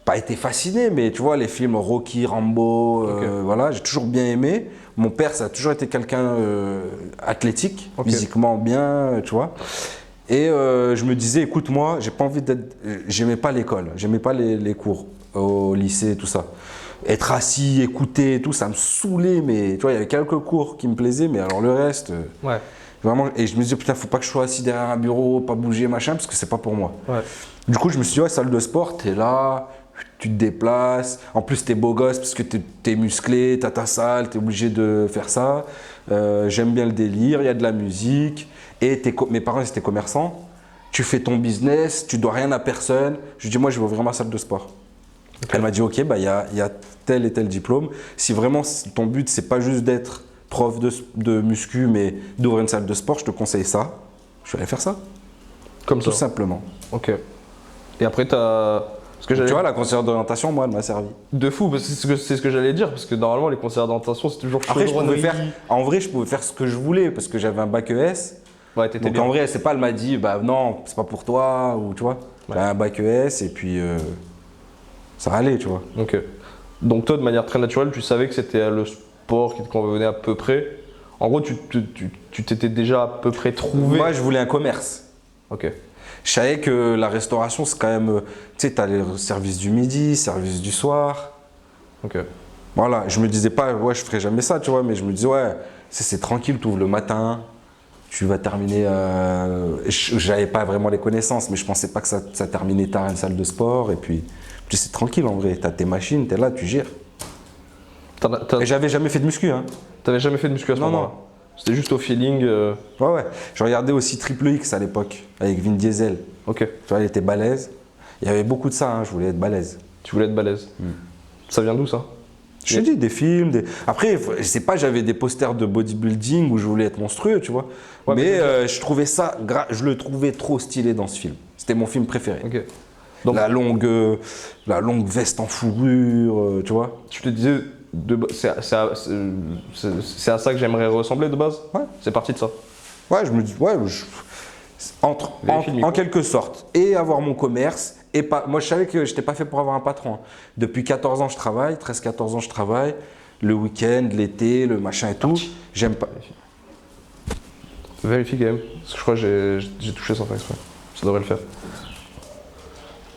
S1: pas été fasciné, mais tu vois, les films Rocky, Rambo, voilà, j'ai toujours bien aimé. Mon père, ça a toujours été quelqu'un athlétique, physiquement bien, tu vois. Et je me disais, écoute, moi, j'ai pas envie d'être. J'aimais pas l'école, j'aimais pas les cours au lycée, tout ça. Être assis, écouter, et tout, ça me saoulait, mais tu vois, il y avait quelques cours qui me plaisaient, mais alors le reste,
S2: Ouais.
S1: vraiment. Et je me disais, putain, faut pas que je sois assis derrière un bureau, pas bouger, machin, parce que c'est pas pour moi.
S2: Ouais.
S1: Du coup, je me suis dit, ouais, salle de sport, t'es là, tu te déplaces. En plus, t'es beau gosse parce que t'es musclé, t'as ta salle, t'es obligé de faire ça. J'aime bien le délire, il y a de la musique. Et mes parents, ils étaient commerçants. Tu fais ton business, tu dois rien à personne. Je lui dis, moi, je vais ouvrir ma salle de sport. Elle m'a dit, ok, bah, y a tel et tel diplôme. Si vraiment ton but, c'est pas juste d'être prof de muscu, mais d'ouvrir une salle de sport, je te conseille ça. Je suis allé faire ça.
S2: Comme
S1: Tout
S2: ça.
S1: simplement.
S2: Ok. Et après, t'as.
S1: Tu vois, la conseillère d'orientation, moi, elle m'a servi.
S2: De fou, parce que c'est ce que j'allais dire, parce que normalement, les conseillers d'orientation, c'est toujours
S1: Après,
S2: chaudronnerie.
S1: en vrai, je pouvais faire ce que je voulais, parce que j'avais un bac ES.
S2: Ouais, t'étais
S1: Donc
S2: bien.
S1: en vrai, c'est pas, elle m'a dit, bah non, c'est pas pour toi, ou tu vois. J'avais un bac ES, et puis ça allait, tu vois.
S2: Ok. Donc toi, de manière très naturelle, tu savais que c'était le sport qui te convenait à peu près. En gros, tu t'étais déjà à peu près trouvé.
S1: Moi, je voulais un commerce.
S2: Ok.
S1: Je savais que la restauration, c'est quand même. Tu sais, t'as les services du midi, services du soir.
S2: Ok.
S1: Voilà, je me disais pas, ouais, je ferais jamais ça, tu vois, mais je me disais, ouais, c'est tranquille, tu ouvres le matin, tu vas terminer. J'avais pas vraiment les connaissances, mais je pensais pas que ça terminait tard à une salle de sport, et puis c'est tranquille en vrai, t'as tes machines, t'es là, tu gères. Et j'avais jamais fait de muscu, hein.
S2: T'avais jamais fait de muscu à ce
S1: Non,
S2: moment-là? C'était juste au feeling.
S1: Ouais. Je regardais aussi Triple X à l'époque, avec Vin Diesel.
S2: Ok.
S1: Tu vois, il était balèze. Il y avait beaucoup de ça, hein, je voulais être balèze.
S2: Tu voulais être balèze. Ça vient d'où ça?
S1: Je te dis, des films, Après, je sais pas, j'avais des posters de bodybuilding où je voulais être monstrueux, tu vois.
S2: Ouais,
S1: mais je trouvais ça, je le trouvais trop stylé dans ce film. C'était mon film préféré.
S2: Ok. Donc,
S1: la longue veste en fourrure, tu vois.
S2: tu te disais, c'est à ça que j'aimerais ressembler de base?
S1: Ouais.
S2: C'est parti de ça.
S1: Ouais, je me dis, ouais, en quelque sorte. Et avoir mon commerce. Et pas, moi, je savais que je n'étais pas fait pour avoir un patron. Hein. Depuis 14 ans, je travaille, 13-14 ans, je travaille. Le week-end, l'été, le machin et tout. J'aime pas.
S2: Vérifie quand même. Parce que je crois que j'ai touché sans faire exprès. Ça devrait le faire.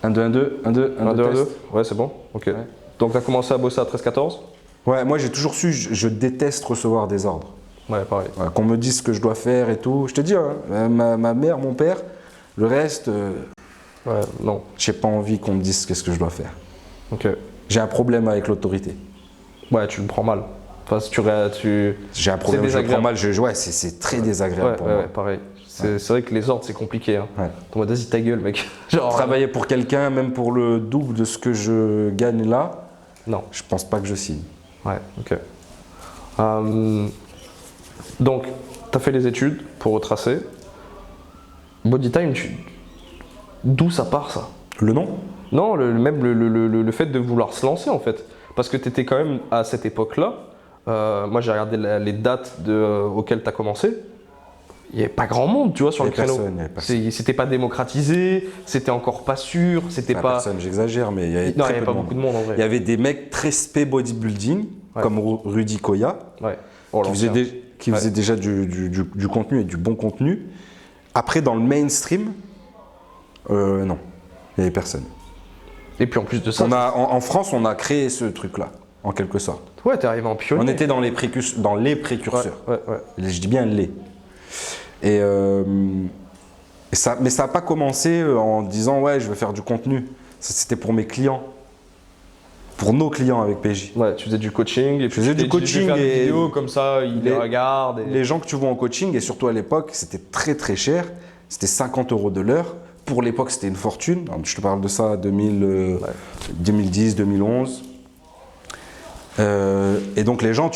S1: 1, 2, 1, 2, 1, 2, 1, 2,
S2: 1, 2, 2. Ouais, c'est bon. Ok.
S1: Ouais.
S2: Donc, tu as commencé à bosser à 13-14?
S1: Ouais, moi, j'ai toujours su, je déteste recevoir des ordres.
S2: Ouais, pareil.
S1: Ouais, qu'on me dise ce que je dois faire et tout. Je te dis, hein, ma mère, mon père, le reste,
S2: Ouais, non.
S1: j'ai pas envie qu'on me dise qu'est-ce que je dois faire.
S2: Ok.
S1: J'ai un problème avec l'autorité.
S2: Ouais, tu le prends mal. Enfin, si tu.
S1: J'ai un problème, je le prends mal. Ouais, c'est très désagréable pour moi.
S2: Ouais, pareil. C'est vrai que les ordres, c'est compliqué. Hein.
S1: Ouais.
S2: Ton mode, vas-y, ta gueule, mec. Genre.
S1: Travailler pour quelqu'un, même pour le double de ce que je gagne là,
S2: Non.
S1: je pense pas que je signe.
S2: Ouais, ok. Donc, tu as fait les études pour retracer. Bodytime, d'où ça part ça?
S1: Le nom?
S2: Non, même le fait de vouloir se lancer en fait. Parce que tu étais quand même à cette époque-là. Moi j'ai regardé les dates auxquelles tu as commencé. Il n'y avait pas grand monde, tu vois, sur le créneau. C'était pas démocratisé, c'était encore pas sûr, c'était pas.
S1: Personne, j'exagère, mais il y avait
S2: Non, il
S1: très
S2: n'y avait
S1: peu
S2: pas
S1: de monde.
S2: beaucoup de monde en vrai.
S1: Il y avait des mecs très spé bodybuilding,
S2: Ouais.
S1: comme Rudy Koya,
S2: Ouais. Oh,
S1: qui faisait déjà du contenu et du bon contenu. Après, dans le mainstream, non, il n'y avait personne.
S2: Et puis en plus de ça.
S1: En France, on a créé ce truc-là, en quelque sorte.
S2: Ouais, t'es arrivé en pionnier.
S1: On était dans les précurseurs.
S2: Ouais.
S1: Je dis bien les. Mais ça n'a pas commencé en disant ouais, je veux faire du contenu. Ça, c'était pour mes clients. Pour nos clients avec PJ.
S2: Ouais, tu faisais du coaching et puis
S1: je faisais du coaching
S2: faire des
S1: et
S2: vidéos comme ça, ils les regardent. Et...
S1: Les gens que tu vois en coaching, et surtout à l'époque, c'était très très cher. C'était 50 € de l'heure. Pour l'époque, c'était une fortune. Je te parle de ça 2010, 2011. Et donc les gens,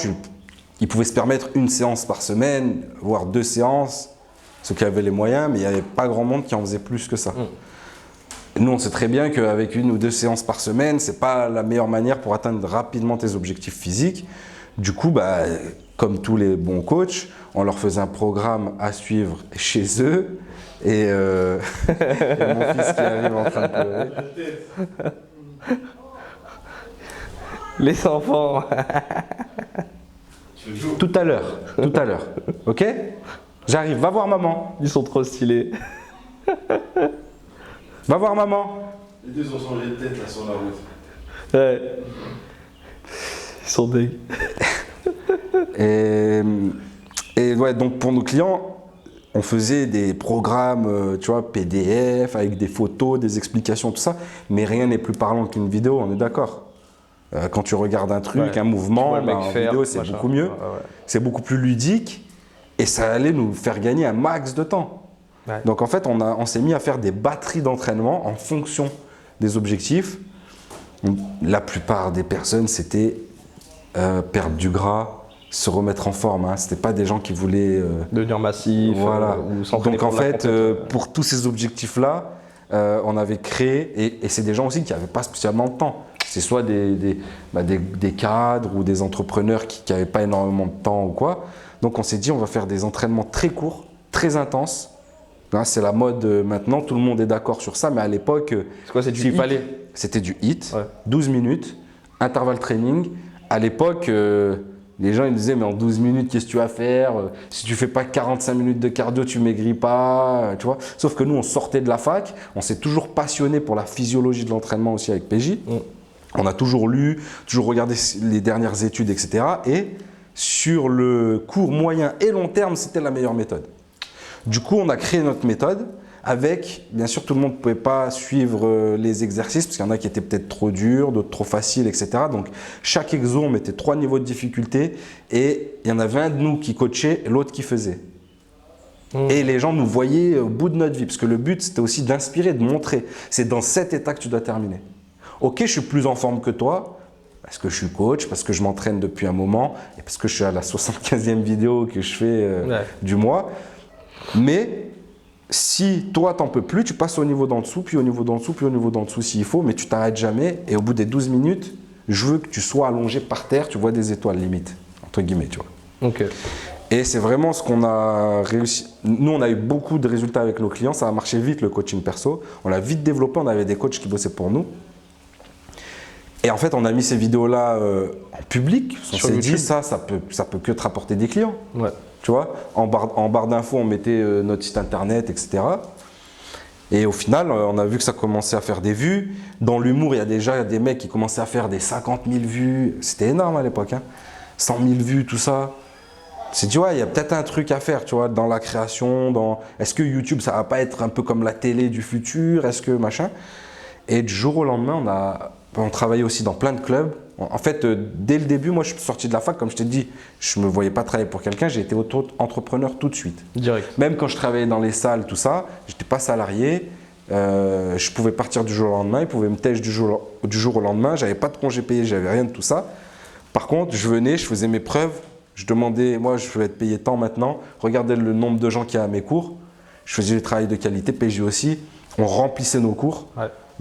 S1: ils pouvaient se permettre une séance par semaine, voire 2 séances, ceux qui avaient les moyens, mais il n'y avait pas grand monde qui en faisait plus que ça. Nous, on sait très bien qu'avec 1 ou 2 séances par semaine, c'est pas la meilleure manière pour atteindre rapidement tes objectifs physiques. Du coup, comme tous les bons coachs, on leur faisait un programme à suivre chez eux. Et, et mon fils qui arrive en train de pleurer.
S2: Les enfants.
S1: Tout à l'heure. Ok? J'arrive, va voir maman.
S2: Ils sont trop stylés.
S1: Va voir maman.
S4: Les deux ont changé de tête là sur la route.
S2: Ouais. Ils sont dingues.
S1: Et ouais, donc pour nos clients, on faisait des programmes, tu vois, PDF, avec des photos, des explications, tout ça. Mais rien n'est plus parlant qu'une vidéo, on est d'accord. Quand tu regardes un truc, un mouvement, en vidéo, c'est beaucoup mieux. C'est beaucoup plus ludique. Et ça allait nous faire gagner un max de temps.
S2: Ouais.
S1: Donc en fait, on s'est mis à faire des batteries d'entraînement en fonction des objectifs. La plupart des personnes, c'était perdre du gras, se remettre en forme. Hein. C'était pas des gens qui voulaient
S2: devenir massif
S1: voilà.
S2: Ou s'entraîner.
S1: Donc en fait, pour tous ces objectifs-là, on avait créé, et c'est des gens aussi qui n'avaient pas spécialement de temps. C'est soit des cadres ou des entrepreneurs qui n'avaient pas énormément de temps ou quoi. Donc on s'est dit, on va faire des entraînements très courts, très intenses. Hein, c'est la mode maintenant, tout le monde est d'accord sur ça, mais à l'époque,
S2: c'est quoi, c'est du HIIT?
S1: C'était du HIIT,
S2: ouais.
S1: 12 minutes, intervalle training. À l'époque, les gens ils me disaient, mais en 12 minutes, qu'est-ce que tu vas faire? Si tu fais pas 45 minutes de cardio, tu maigris pas, tu vois. Sauf que nous, on sortait de la fac, on s'est toujours passionné pour la physiologie de l'entraînement aussi avec PJ. On a toujours lu, toujours regardé les dernières études, etc. Et sur le court, moyen et long terme, c'était la meilleure méthode. Du coup, on a créé notre méthode avec, bien sûr, tout le monde ne pouvait pas suivre les exercices parce qu'il y en a qui étaient peut-être trop durs, d'autres trop faciles, etc. Donc, chaque exo, on mettait 3 niveaux de difficulté et il y en avait un de nous qui coachait et l'autre qui faisait. Et les gens nous voyaient au bout de notre vie parce que le but, c'était aussi d'inspirer, de montrer. C'est dans cet état que tu dois terminer. Ok, je suis plus en forme que toi parce que je suis coach, parce que je m'entraîne depuis un moment et parce que je suis à la 75e vidéo que je fais du mois. Mais si toi, t'en peux plus, tu passes au niveau d'en dessous, puis au niveau d'en dessous, puis au niveau d'en dessous s'il faut, mais tu t'arrêtes jamais. Et au bout des 12 minutes, je veux que tu sois allongé par terre, tu vois des étoiles limite, entre guillemets, tu vois.
S2: Ok.
S1: Et c'est vraiment ce qu'on a réussi. Nous, on a eu beaucoup de résultats avec nos clients. Ça a marché vite, le coaching perso. On l'a vite développé. On avait des coachs qui bossaient pour nous. Et en fait, on a mis ces vidéos-là en public. On s'est dit, ça peut que te rapporter des clients.
S2: Ouais.
S1: Tu vois, en barre d'infos, on mettait notre site internet, etc. Et au final, on a vu que ça commençait à faire des vues. Dans l'humour, il y a déjà des mecs qui commençaient à faire des 50 000 vues. C'était énorme à l'époque. Hein. 100 000 vues, tout ça. C'est, tu vois, il y a peut-être un truc à faire, tu vois, dans la création. Est-ce que YouTube, ça va pas être un peu comme la télé du futur? Est-ce que machin? Et du jour au lendemain, on travaillait aussi dans plein de clubs. En fait, dès le début, moi, je suis sorti de la fac, comme je t'ai dit, je ne me voyais pas travailler pour quelqu'un, j'ai été auto-entrepreneur tout de suite.
S2: Direct.
S1: Même quand je travaillais dans les salles, tout ça, je n'étais pas salarié, je pouvais partir du jour au lendemain, ils pouvaient me tèche du jour au lendemain, je n'avais pas de congé payé, je n'avais rien de tout ça. Par contre, je venais, je faisais mes preuves, je demandais, moi, je veux être payé tant maintenant, regardez le nombre de gens qu'il y a à mes cours, je faisais du travail de qualité, PJ aussi, on remplissait nos cours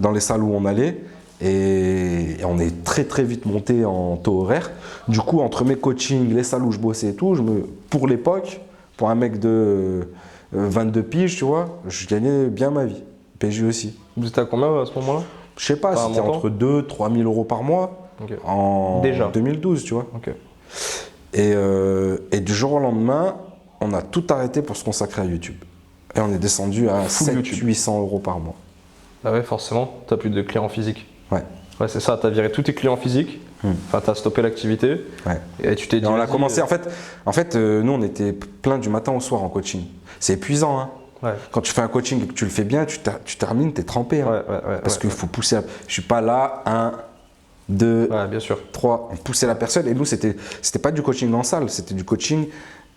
S1: dans les salles où on allait. Et on est très très vite monté en taux horaire. Du coup, entre mes coachings, les salles où je bossais et tout, pour l'époque, pour un mec de 22 piges, tu vois, je gagnais bien ma vie. PJ aussi.
S2: Vous étiez à combien à ce moment-là?
S1: Je sais pas, c'était entre 2 000 et 3 000 euros par mois en 2012, tu vois.
S2: Okay.
S1: Et du jour au lendemain, on a tout arrêté pour se consacrer à YouTube. Et on est descendu à 700-800 euros par mois.
S2: Ah ouais, forcément, tu n'as plus de clients physiques.
S1: Ouais,
S2: c'est ça, tu as viré tous tes clients physiques, enfin tu as stoppé l'activité, et tu t'es dit…
S1: on a commencé, en fait nous on était plein du matin au soir en coaching. C'est épuisant, hein. Quand tu fais un coaching et que tu le fais bien, tu termines, tu es trempé. Hein. Parce qu'il faut pousser, je suis pas là, 1, 2,
S2: bien sûr.
S1: 3, on poussait la personne, et nous c'était pas du coaching en salle, c'était du coaching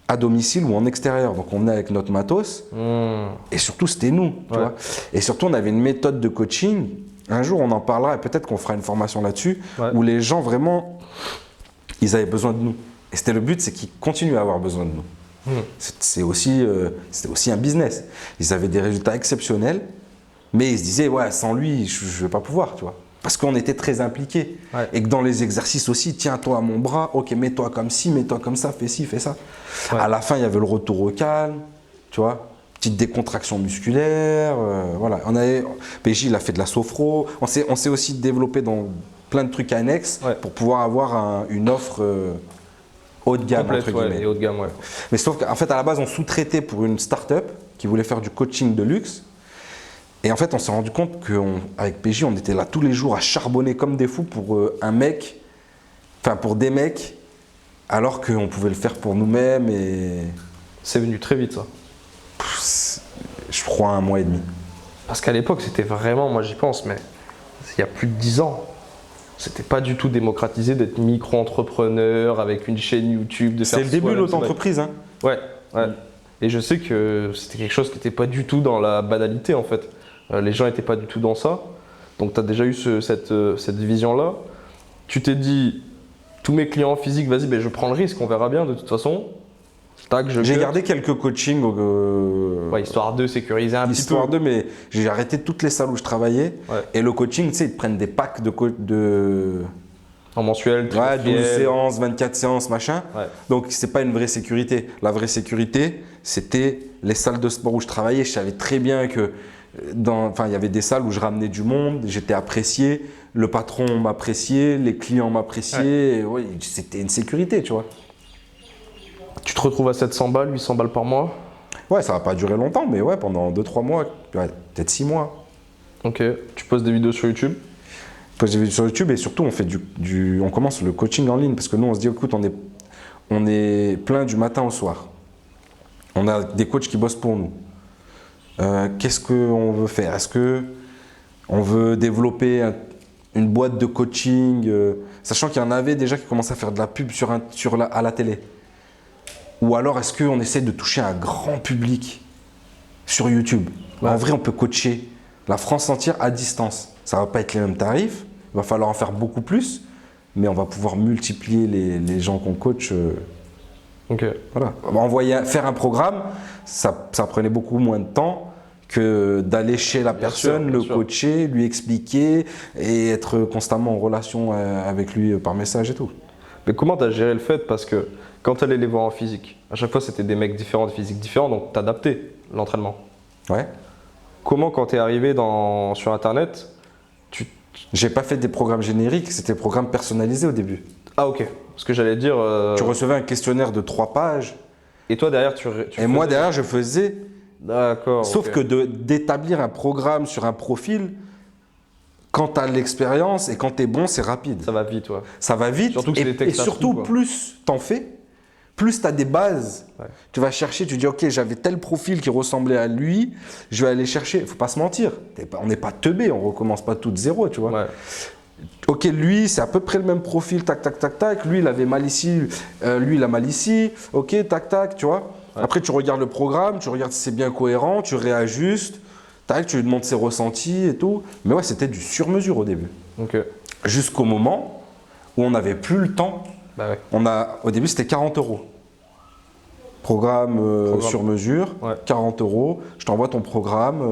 S1: à domicile ou en extérieur. Donc on venait avec notre matos, et surtout c'était nous, tu vois. Et surtout on avait une méthode de coaching. Un jour, on en parlera et peut-être qu'on fera une formation là-dessus où les gens vraiment, ils avaient besoin de nous. Et c'était le but, c'est qu'ils continuent à avoir besoin de nous. C'était aussi un business. Ils avaient des résultats exceptionnels, mais ils se disaient, ouais, sans lui, je ne vais pas pouvoir, tu vois. Parce qu'on était très impliqués. Et que dans les exercices aussi, tiens-toi à mon bras, ok, mets-toi comme ci, mets-toi comme ça, fais ci, fais ça. À la fin, il y avait le retour au calme, tu vois. Petite décontraction musculaire, voilà. PJ, il a fait de la sophro. On s'est aussi développé dans plein de trucs annexes pour pouvoir avoir une offre haut de gamme,
S2: complète,
S1: entre guillemets.
S2: Et haut de gamme,
S1: Mais sauf qu'en fait, à la base, on sous-traitait pour une start-up qui voulait faire du coaching de luxe. Et en fait, on s'est rendu compte qu'avec PJ, on était là tous les jours à charbonner comme des fous pour pour des mecs, alors qu'on pouvait le faire pour nous-mêmes. Et
S2: c'est venu très vite, ça.
S1: Je crois 1 mois et demi.
S2: Parce qu'à l'époque, c'était vraiment, moi j'y pense, mais il y a plus de 10 ans, c'était pas du tout démocratisé d'être micro-entrepreneur avec une chaîne YouTube.
S1: C'est le début de l'auto-entreprise. Hein.
S2: Ouais. Et je sais que c'était quelque chose qui n'était pas du tout dans la banalité en fait. Les gens n'étaient pas du tout dans ça. Donc tu as déjà eu cette vision-là. Tu t'es dit, tous mes clients physiques, vas-y, ben, je prends le risque, on verra bien de toute façon. Tac,
S1: J'ai gardé quelques coachings.
S2: Ouais, histoire de sécuriser un petit peu.
S1: Histoire de, mais j'ai arrêté toutes les salles où je travaillais.
S2: Ouais.
S1: Et le coaching, tu sais, ils te prennent des packs de
S2: En mensuel,
S1: ouais, 12
S2: trimestriel.
S1: séances, 24 séances, machin.
S2: Ouais.
S1: Donc, c'est pas une vraie sécurité. La vraie sécurité, c'était les salles de sport où je travaillais. Je savais très bien que il y avait des salles où je ramenais du monde, j'étais apprécié, le patron m'appréciait, les clients m'appréciaient. Ouais, c'était une sécurité, tu vois.
S2: Tu te retrouves à 700 balles, 800 balles par mois.
S1: Ouais, ça va pas durer longtemps, mais ouais, pendant 2-3 mois, ouais, peut-être 6 mois.
S2: Ok, tu postes des vidéos sur YouTube.
S1: Je pose des vidéos sur YouTube et surtout on fait on commence le coaching en ligne parce que nous on se dit écoute, on est plein du matin au soir. On a des coachs qui bossent pour nous. Qu'est-ce qu'on veut faire? Est-ce qu'on veut développer une boîte de coaching, sachant qu'il y en avait déjà qui commençaient à faire de la pub à la télé? Ou alors est-ce qu'on essaie de toucher un grand public sur YouTube?
S2: Ouais.
S1: En vrai, on peut coacher la France entière à distance. Ça ne va pas être les mêmes tarifs, il va falloir en faire beaucoup plus, mais on va pouvoir multiplier les gens qu'on coach.
S2: Ok.
S1: Voilà. Faire un programme, ça prenait beaucoup moins de temps que d'aller chez la personne, le coacher, lui expliquer et être constamment en relation avec lui par message et tout.
S2: Mais comment tu as géré le fait? Parce que quand tu allais les voir en physique, à chaque fois c'était des mecs différents, de physiques différents, donc tu adapté l'entraînement.
S1: Ouais.
S2: Comment quand tu es arrivé sur Internet,
S1: J'ai pas fait des programmes génériques, c'était des programmes personnalisés au début.
S2: Ah ok, parce que j'allais dire…
S1: Tu recevais un questionnaire de 3 pages.
S2: Et toi derrière
S1: Moi derrière je faisais…
S2: D'accord.
S1: Sauf que d'établir un programme sur un profil, quand tu as l'expérience et quand tu es bon, c'est rapide.
S2: Ça va vite, ouais.
S1: Ça va vite.
S2: Surtout que c'est des
S1: et
S2: textes à
S1: surtout,
S2: tout, quoi.
S1: plus t'en fais, plus tu as des bases.
S2: Ouais.
S1: Tu vas chercher, tu dis ok, j'avais tel profil qui ressemblait à lui, je vais aller chercher. Faut pas se mentir. On n'est pas teubé, on recommence pas tout de zéro, tu vois.
S2: Ouais.
S1: Ok, lui, c'est à peu près le même profil, tac, tac, tac, tac. Lui, il avait mal ici, lui, il a mal ici. Ok, tac, tac, tu vois.
S2: Ouais.
S1: Après, tu regardes le programme, tu regardes si c'est bien cohérent, tu réajustes, tac, tu lui demandes ses ressentis et tout. Mais ouais, c'était du sur-mesure au début.
S2: Ok.
S1: Jusqu'au moment où on n'avait plus le temps.
S2: Bah ouais.
S1: Au début, c'était 40 €. Programme sur mesure,
S2: Ouais.
S1: 40 €. Je t'envoie ton programme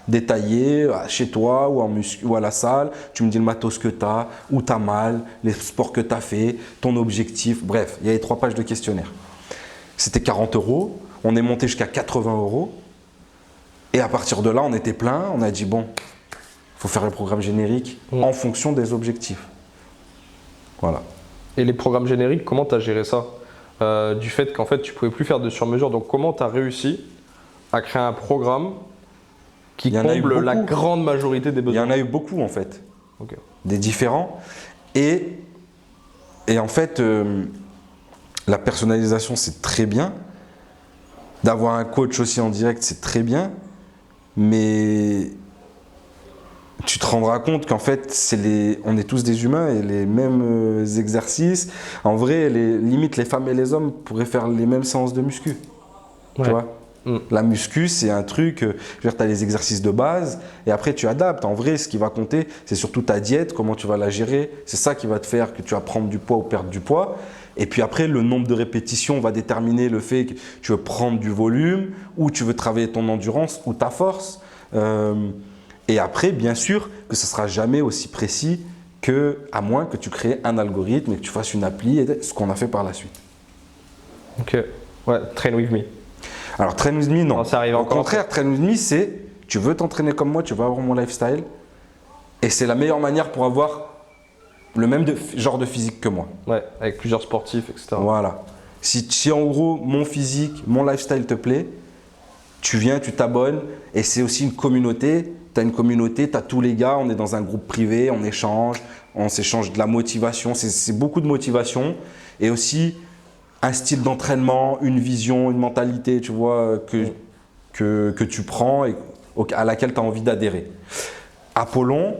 S1: détaillé chez toi ou à la salle. Tu me dis le matos que tu as, où tu as mal, les sports que tu as fait, ton objectif. Bref, il y avait 3 pages de questionnaire. C'était 40 €. On est monté jusqu'à 80 €. Et à partir de là, on était plein. On a dit, bon, il faut faire le programme générique en fonction des objectifs. Voilà.
S2: Et les programmes génériques, comment tu as géré ça? Du fait qu'en fait, tu pouvais plus faire de sur-mesure. Donc, comment tu as réussi à créer un programme qui
S1: Il y en a eu
S2: comble la
S1: beaucoup.
S2: grande majorité des
S1: Il y
S2: besoins?
S1: en a eu beaucoup en fait.
S2: Ok.
S1: Des différents. Et en fait, la personnalisation, c'est très bien. D'avoir un coach aussi en direct, c'est très bien. Mais tu te rendras compte qu'en fait, on est tous des humains et les mêmes exercices. En vrai, limite, les femmes et les hommes pourraient faire les mêmes séances de muscu.
S2: Ouais.
S1: Tu vois?
S2: Mm.
S1: La muscu, c'est un truc, je veux dire, tu as les exercices de base et après tu adaptes. En vrai, ce qui va compter, c'est surtout ta diète, comment tu vas la gérer. C'est ça qui va te faire que tu vas prendre du poids ou perdre du poids. Et puis après, le nombre de répétitions va déterminer le fait que tu veux prendre du volume ou tu veux travailler ton endurance ou ta force. Et après, bien sûr, que ce ne sera jamais aussi précis à moins que tu crées un algorithme et que tu fasses une appli, et ce qu'on a fait par la suite.
S2: Ok. Ouais, train with me.
S1: Alors, Train With Me, non.
S2: Non, ça arrive
S1: Au
S2: encore
S1: contraire, Train With Me, c'est tu veux t'entraîner comme moi, tu vas avoir mon lifestyle. Et c'est la meilleure manière pour avoir le même genre de physique que moi.
S2: Ouais, avec plusieurs sportifs, etc.
S1: Voilà. Si en gros, mon physique, mon lifestyle te plaît, tu viens, tu t'abonnes. Et c'est aussi une communauté. Tu as une communauté, tu as tous les gars, on est dans un groupe privé, on s'échange de la motivation. C'est beaucoup de motivation. Et aussi un style d'entraînement, une vision, une mentalité, tu vois, que tu prends et à laquelle tu as envie d'adhérer. Apollon,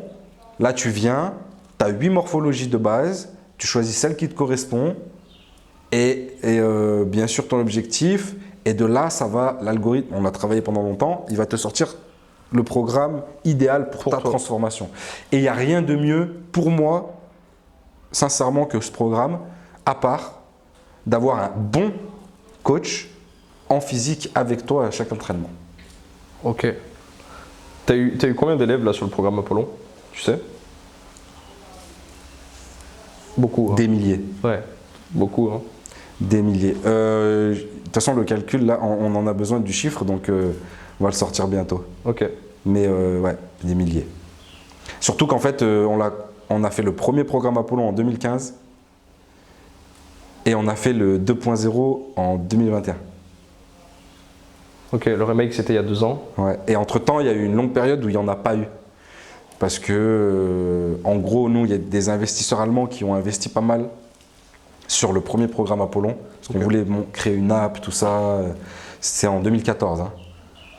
S1: là tu viens, tu as 8 morphologies de base, tu choisis celle qui te correspond et bien sûr ton objectif. Et de là, l'algorithme, on a travaillé pendant longtemps, il va te sortir le programme idéal pour ta transformation. Et il n'y a rien de mieux pour moi, sincèrement que ce programme, à part d'avoir un bon coach en physique avec toi à chaque entraînement.
S2: Ok. T'as eu combien d'élèves là sur le programme Apollon? Tu sais? Beaucoup. Hein.
S1: Des milliers.
S2: Ouais, beaucoup. Hein.
S1: Des milliers. De toute façon, le calcul, là, on en a besoin du chiffre, donc on va le sortir bientôt.
S2: Ok.
S1: Mais ouais, des milliers. Surtout qu'en fait, on a fait le premier programme Apollon en 2015 et on a fait le 2.0 en 2021.
S2: Ok, le remake c'était il y a 2 ans.
S1: Ouais. Et entre-temps, il y a eu une longue période où il n'y en a pas eu. Parce que, en gros, nous, il y a des investisseurs allemands qui ont investi pas mal sur le premier programme Apollon. Parce qu'on voulait créer une app, tout ça. C'est en 2014. Hein.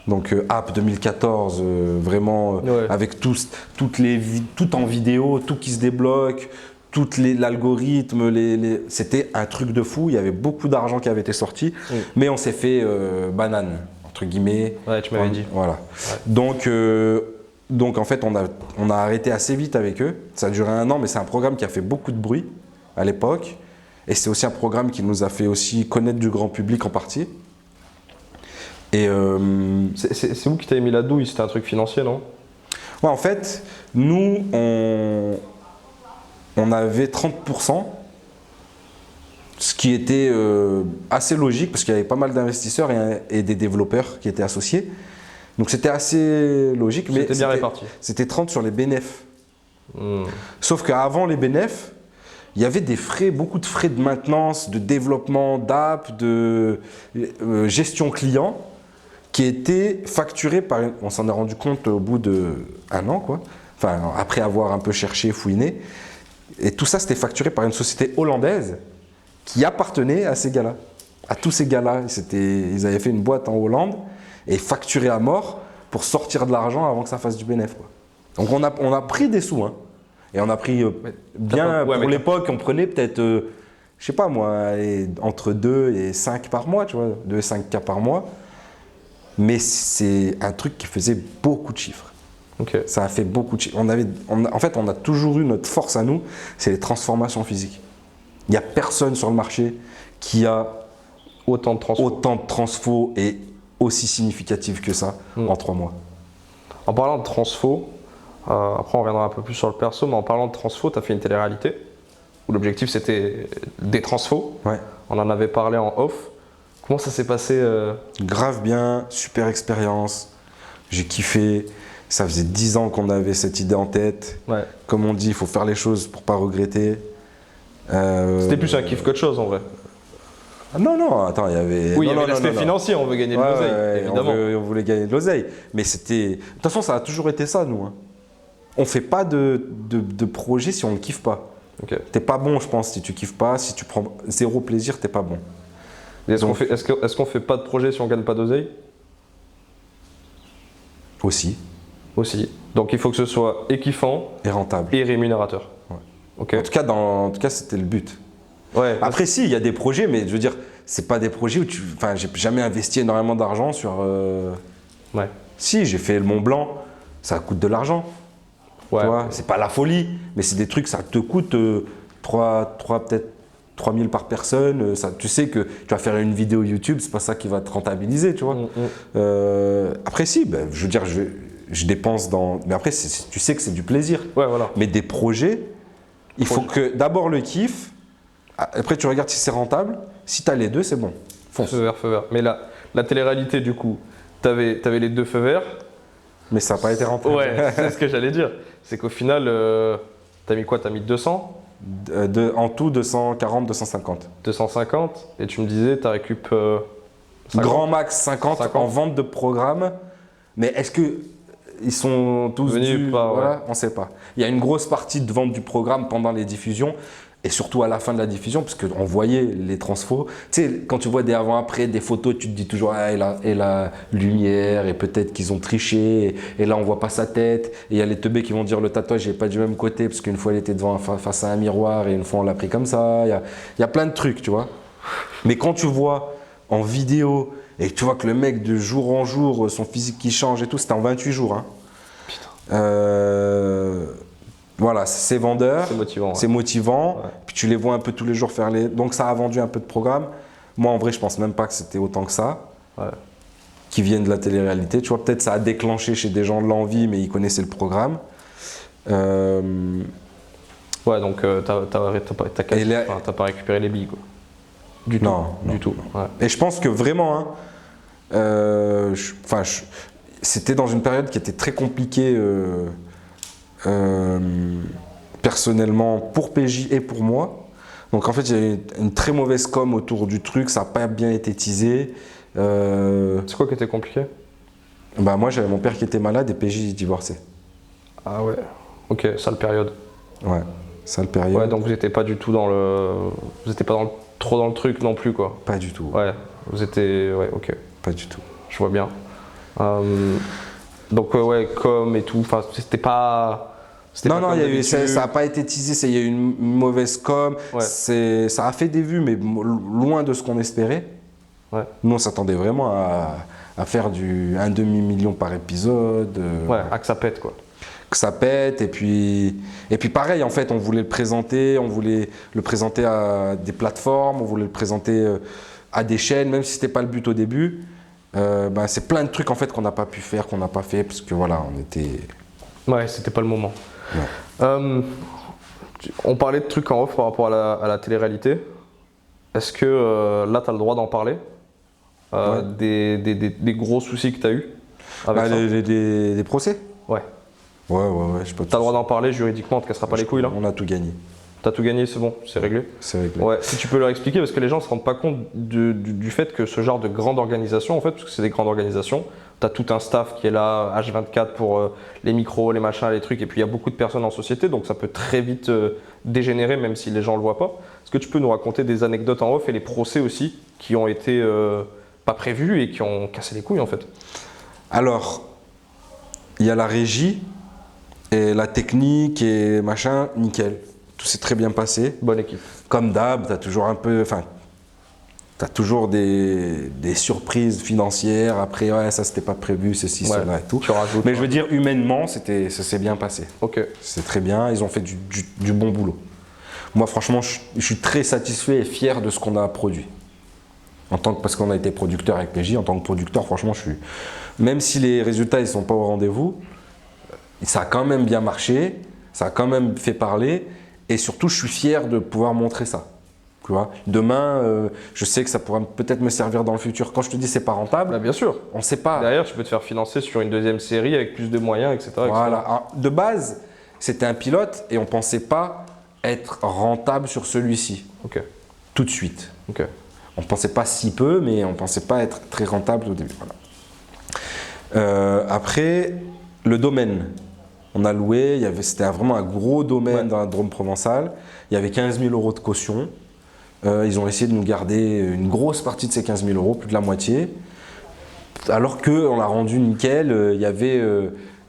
S1: Donc, app 2014, vraiment, avec tout en vidéo, tout qui se débloque, l'algorithme, c'était un truc de fou. Il y avait beaucoup d'argent qui avait été sorti. Mais on s'est fait banane, entre guillemets.
S2: Ouais, tu m'avais dit.
S1: Voilà.
S2: Ouais.
S1: Donc en fait, on a arrêté assez vite avec eux. Ça a duré 1 an, mais c'est un programme qui a fait beaucoup de bruit à l'époque. Et c'est aussi un programme qui nous a fait aussi connaître du grand public en partie. Et
S2: c'est vous qui t'avez mis la douille, c'était un truc financier, non?
S1: Ouais, en fait, nous, on avait 30%, ce qui était assez logique parce qu'il y avait pas mal d'investisseurs et des développeurs qui étaient associés. Donc c'était assez logique, mais
S2: c'était bien réparti.
S1: C'était 30 sur les bénéfices. Sauf qu'avant les bénéfices, il y avait beaucoup de frais de maintenance, de développement d'app, de gestion client, qui étaient facturés par on s'en est rendu compte au bout d'1 an, quoi. Enfin, après avoir un peu cherché, fouiné. Et tout ça, c'était facturé par une société hollandaise qui appartenait à ces gars-là. À tous ces gars-là. Ils avaient fait une boîte en Hollande et facturé à mort pour sortir de l'argent avant que ça fasse du bénéfice. Donc on a pris des sous. Hein. Et on a pris bien, pour l'époque, on prenait peut-être, je sais pas moi, entre 2 et 5 par mois, tu vois, 2 et 5 K par mois. Mais c'est un truc qui faisait beaucoup de chiffres.
S2: Okay.
S1: Ça a fait beaucoup de chiffres. En fait, on a toujours eu notre force à nous, c'est les transformations physiques. Il n'y a personne sur le marché qui a autant de transfo et aussi significatif que ça en 3 mois.
S2: En parlant de transfo, après on reviendra un peu plus sur le perso, mais en parlant de transfo, tu as fait une télé-réalité où l'objectif c'était des transfos.
S1: Ouais.
S2: On en avait parlé en off. Comment ça s'est passé
S1: Grave bien, super expérience. J'ai kiffé. Ça faisait 10 ans qu'on avait cette idée en tête.
S2: Ouais.
S1: Comme on dit, il faut faire les choses pour pas regretter.
S2: C'était plus un kiff qu'autre chose en vrai.
S1: Non, attends, il y avait...
S2: Oui, il y avait l'aspect financier, on veut gagner de l'oseille, évidemment.
S1: On voulait gagner de l'oseille. Mais c'était... De toute façon, ça a toujours été ça, nous. Hein. On ne fait pas de projet si on ne kiffe pas.
S2: Okay.
S1: T'es pas bon, je pense, si tu kiffes pas. Si tu prends 0 plaisir, t'es pas bon.
S2: Est-ce qu'on fait pas de projet si on gagne pas d'oseille?
S1: Aussi.
S2: Donc il faut que ce soit kiffant
S1: et rentable.
S2: Et rémunérateur.
S1: Ouais.
S2: Okay.
S1: En tout cas, c'était le but.
S2: Ouais.
S1: Après, si, il y a des projets, mais je veux dire, c'est pas des projets où Enfin, j'ai jamais investi énormément d'argent sur...
S2: Ouais.
S1: Si, j'ai fait le Mont Blanc, ça coûte de l'argent.
S2: Ouais.
S1: Tu vois, c'est pas la folie, mais c'est des trucs, ça te coûte peut-être 3 000 par personne. Ça, tu sais que tu vas faire une vidéo YouTube, c'est pas ça qui va te rentabiliser, tu vois. Après, si, ben, je veux dire, je dépense dans... Mais après, tu sais que c'est du plaisir.
S2: Ouais, voilà.
S1: Mais des projets, il faut que d'abord le kiff, après tu regardes si c'est rentable. Si tu as les deux, c'est bon. Fonce.
S2: Feu vert. Mais la télé-réalité, du coup, t'avais les 2 feux verts.
S1: Mais ça n'a pas été rentable.
S2: Ouais, c'est ce que j'allais dire. C'est qu'au final, t'as mis quoi? T'as mis 200
S1: en tout, 240, 250.
S2: 250. Et tu me disais, t'as récup...
S1: Grand max 50 en vente de programme. Mais est-ce que ils sont tous
S2: venus pas,
S1: voilà,
S2: ouais.
S1: On ne sait pas. Il y a une grosse partie de vente du programme pendant les diffusions et surtout à la fin de la diffusion, parce qu'on voyait les transfos. Tu sais, quand tu vois des avant-après, des photos, tu te dis toujours et la lumière, et peut-être qu'ils ont triché, et là on voit pas sa tête. Et il y a les teubés qui vont dire le tatouage n'est pas du même côté, parce qu'une fois elle était face à un miroir, et une fois on l'a pris comme ça. Il y a plein de trucs, tu vois. Mais quand tu vois en vidéo, et tu vois que le mec de jour en jour, son physique qui change et tout, c'était en 28 jours. Hein.
S2: Putain.
S1: Voilà, c'est vendeur,
S2: C'est motivant. Ouais.
S1: c'est motivant,
S2: Ouais.
S1: puis tu les vois un peu tous les jours faire les... Donc ça a vendu un peu de programmes. Moi, en vrai, je pense même pas que c'était autant que ça,
S2: Ouais.
S1: qui viennent de la télé-réalité. Tu vois, peut-être ça a déclenché chez des gens de l'envie, mais ils connaissaient le programme.
S2: Ouais, donc t'as pas récupéré les billes, quoi. Du tout.
S1: Non,
S2: du tout. Ouais.
S1: Et je pense que vraiment, hein, c'était dans une période qui était très compliquée personnellement pour PJ et pour moi. Donc en fait, il y a eu une très mauvaise com autour du truc, ça n'a pas bien été teasé.
S2: C'est quoi qui était compliqué?
S1: Bah moi, j'avais mon père qui était malade et PJ divorçait.
S2: Ah ouais. Ok, sale période.
S1: Ouais, sale période.
S2: Ouais, donc vous n'étiez pas du tout dans le. Vous n'étiez pas trop dans le truc non plus, quoi.
S1: Pas du tout.
S2: Ouais, vous étiez. Ouais, ok.
S1: Pas du tout.
S2: Je vois bien. Donc ouais, com et tout, enfin c'était pas.
S1: Non, il y a eu, ça n'a pas été teasé, il y a eu une mauvaise com,
S2: Ouais.
S1: Ça a fait des vues, mais loin de ce qu'on espérait.
S2: Ouais.
S1: Nous, on s'attendait vraiment à faire un demi-million par épisode.
S2: Ouais, que ça pète, quoi.
S1: Que ça pète, et puis pareil, en fait, on voulait le présenter à des plateformes, on voulait le présenter à des chaînes, même si c'était pas le but au début. C'est plein de trucs en fait qu'on n'a pas pu faire, qu'on n'a pas fait, parce que voilà, on était...
S2: Ouais, c'était pas le moment.
S1: Ouais.
S2: On parlait de trucs en off par rapport à la télé-réalité. Est-ce que là, tu as le droit d'en parler
S1: Ouais.
S2: des gros soucis que tu as eu avec ça?
S1: Des procès.
S2: Ouais.
S1: Ouais, je peux.
S2: Tu as le droit d'en parler juridiquement, on te cassera pas les couilles là?
S1: On a tout gagné.
S2: T'as tout gagné, c'est bon, c'est réglé?
S1: C'est réglé.
S2: Ouais, si tu peux leur expliquer, parce que les gens ne se rendent pas compte du fait que ce genre de grande organisation, en fait, parce que c'est des grandes organisations, tu as tout un staff qui est là, H24 pour les micros, les machins, les trucs, et puis il y a beaucoup de personnes en société, donc ça peut très vite dégénérer, même si les gens ne le voient pas. Est-ce que tu peux nous raconter des anecdotes en off et les procès aussi, qui ont été pas prévus et qui ont cassé les couilles, en fait?
S1: Alors, il y a la régie, et la technique, et machin, nickel. Tout s'est très bien passé.
S2: Bonne équipe.
S1: Comme d'hab, tu as toujours un peu, enfin, tu as toujours des surprises financières. Après, ouais, ça c'était pas prévu, ceci,
S2: Ouais,
S1: cela et tout.
S2: tu rajoutes,
S1: Mais je veux
S2: ouais.
S1: dire, humainement, ça s'est bien passé.
S2: Ok.
S1: C'est très bien, ils ont fait du bon boulot. Moi, franchement, je suis très satisfait et fier de ce qu'on a produit. Parce qu'on a été producteur avec PJ, en tant que producteur, franchement, même si les résultats ne sont pas au rendez-vous, ça a quand même bien marché, ça a quand même fait parler. Et surtout, je suis fier de pouvoir montrer ça. Tu vois, demain, je sais que ça pourra peut-être me servir dans le futur. Quand je te dis c'est pas rentable,
S2: Bah, bien sûr.
S1: on ne sait pas.
S2: Derrière, tu peux te faire financer sur une deuxième série avec plus de moyens, etc.
S1: Voilà. Alors, de base, c'était un pilote et on ne pensait pas être rentable sur celui-ci.
S2: Ok.
S1: Tout de suite.
S2: Ok.
S1: On ne pensait pas si peu, mais on ne pensait pas être très rentable au début. Voilà. Après, le domaine. On a loué, c'était vraiment un gros domaine dans la Drôme provençale. Il y avait 15 000 € de caution. Ils ont essayé de nous garder une grosse partie de ces 15 000 €, plus de la moitié. Alors qu'on l'a rendu nickel. Il y avait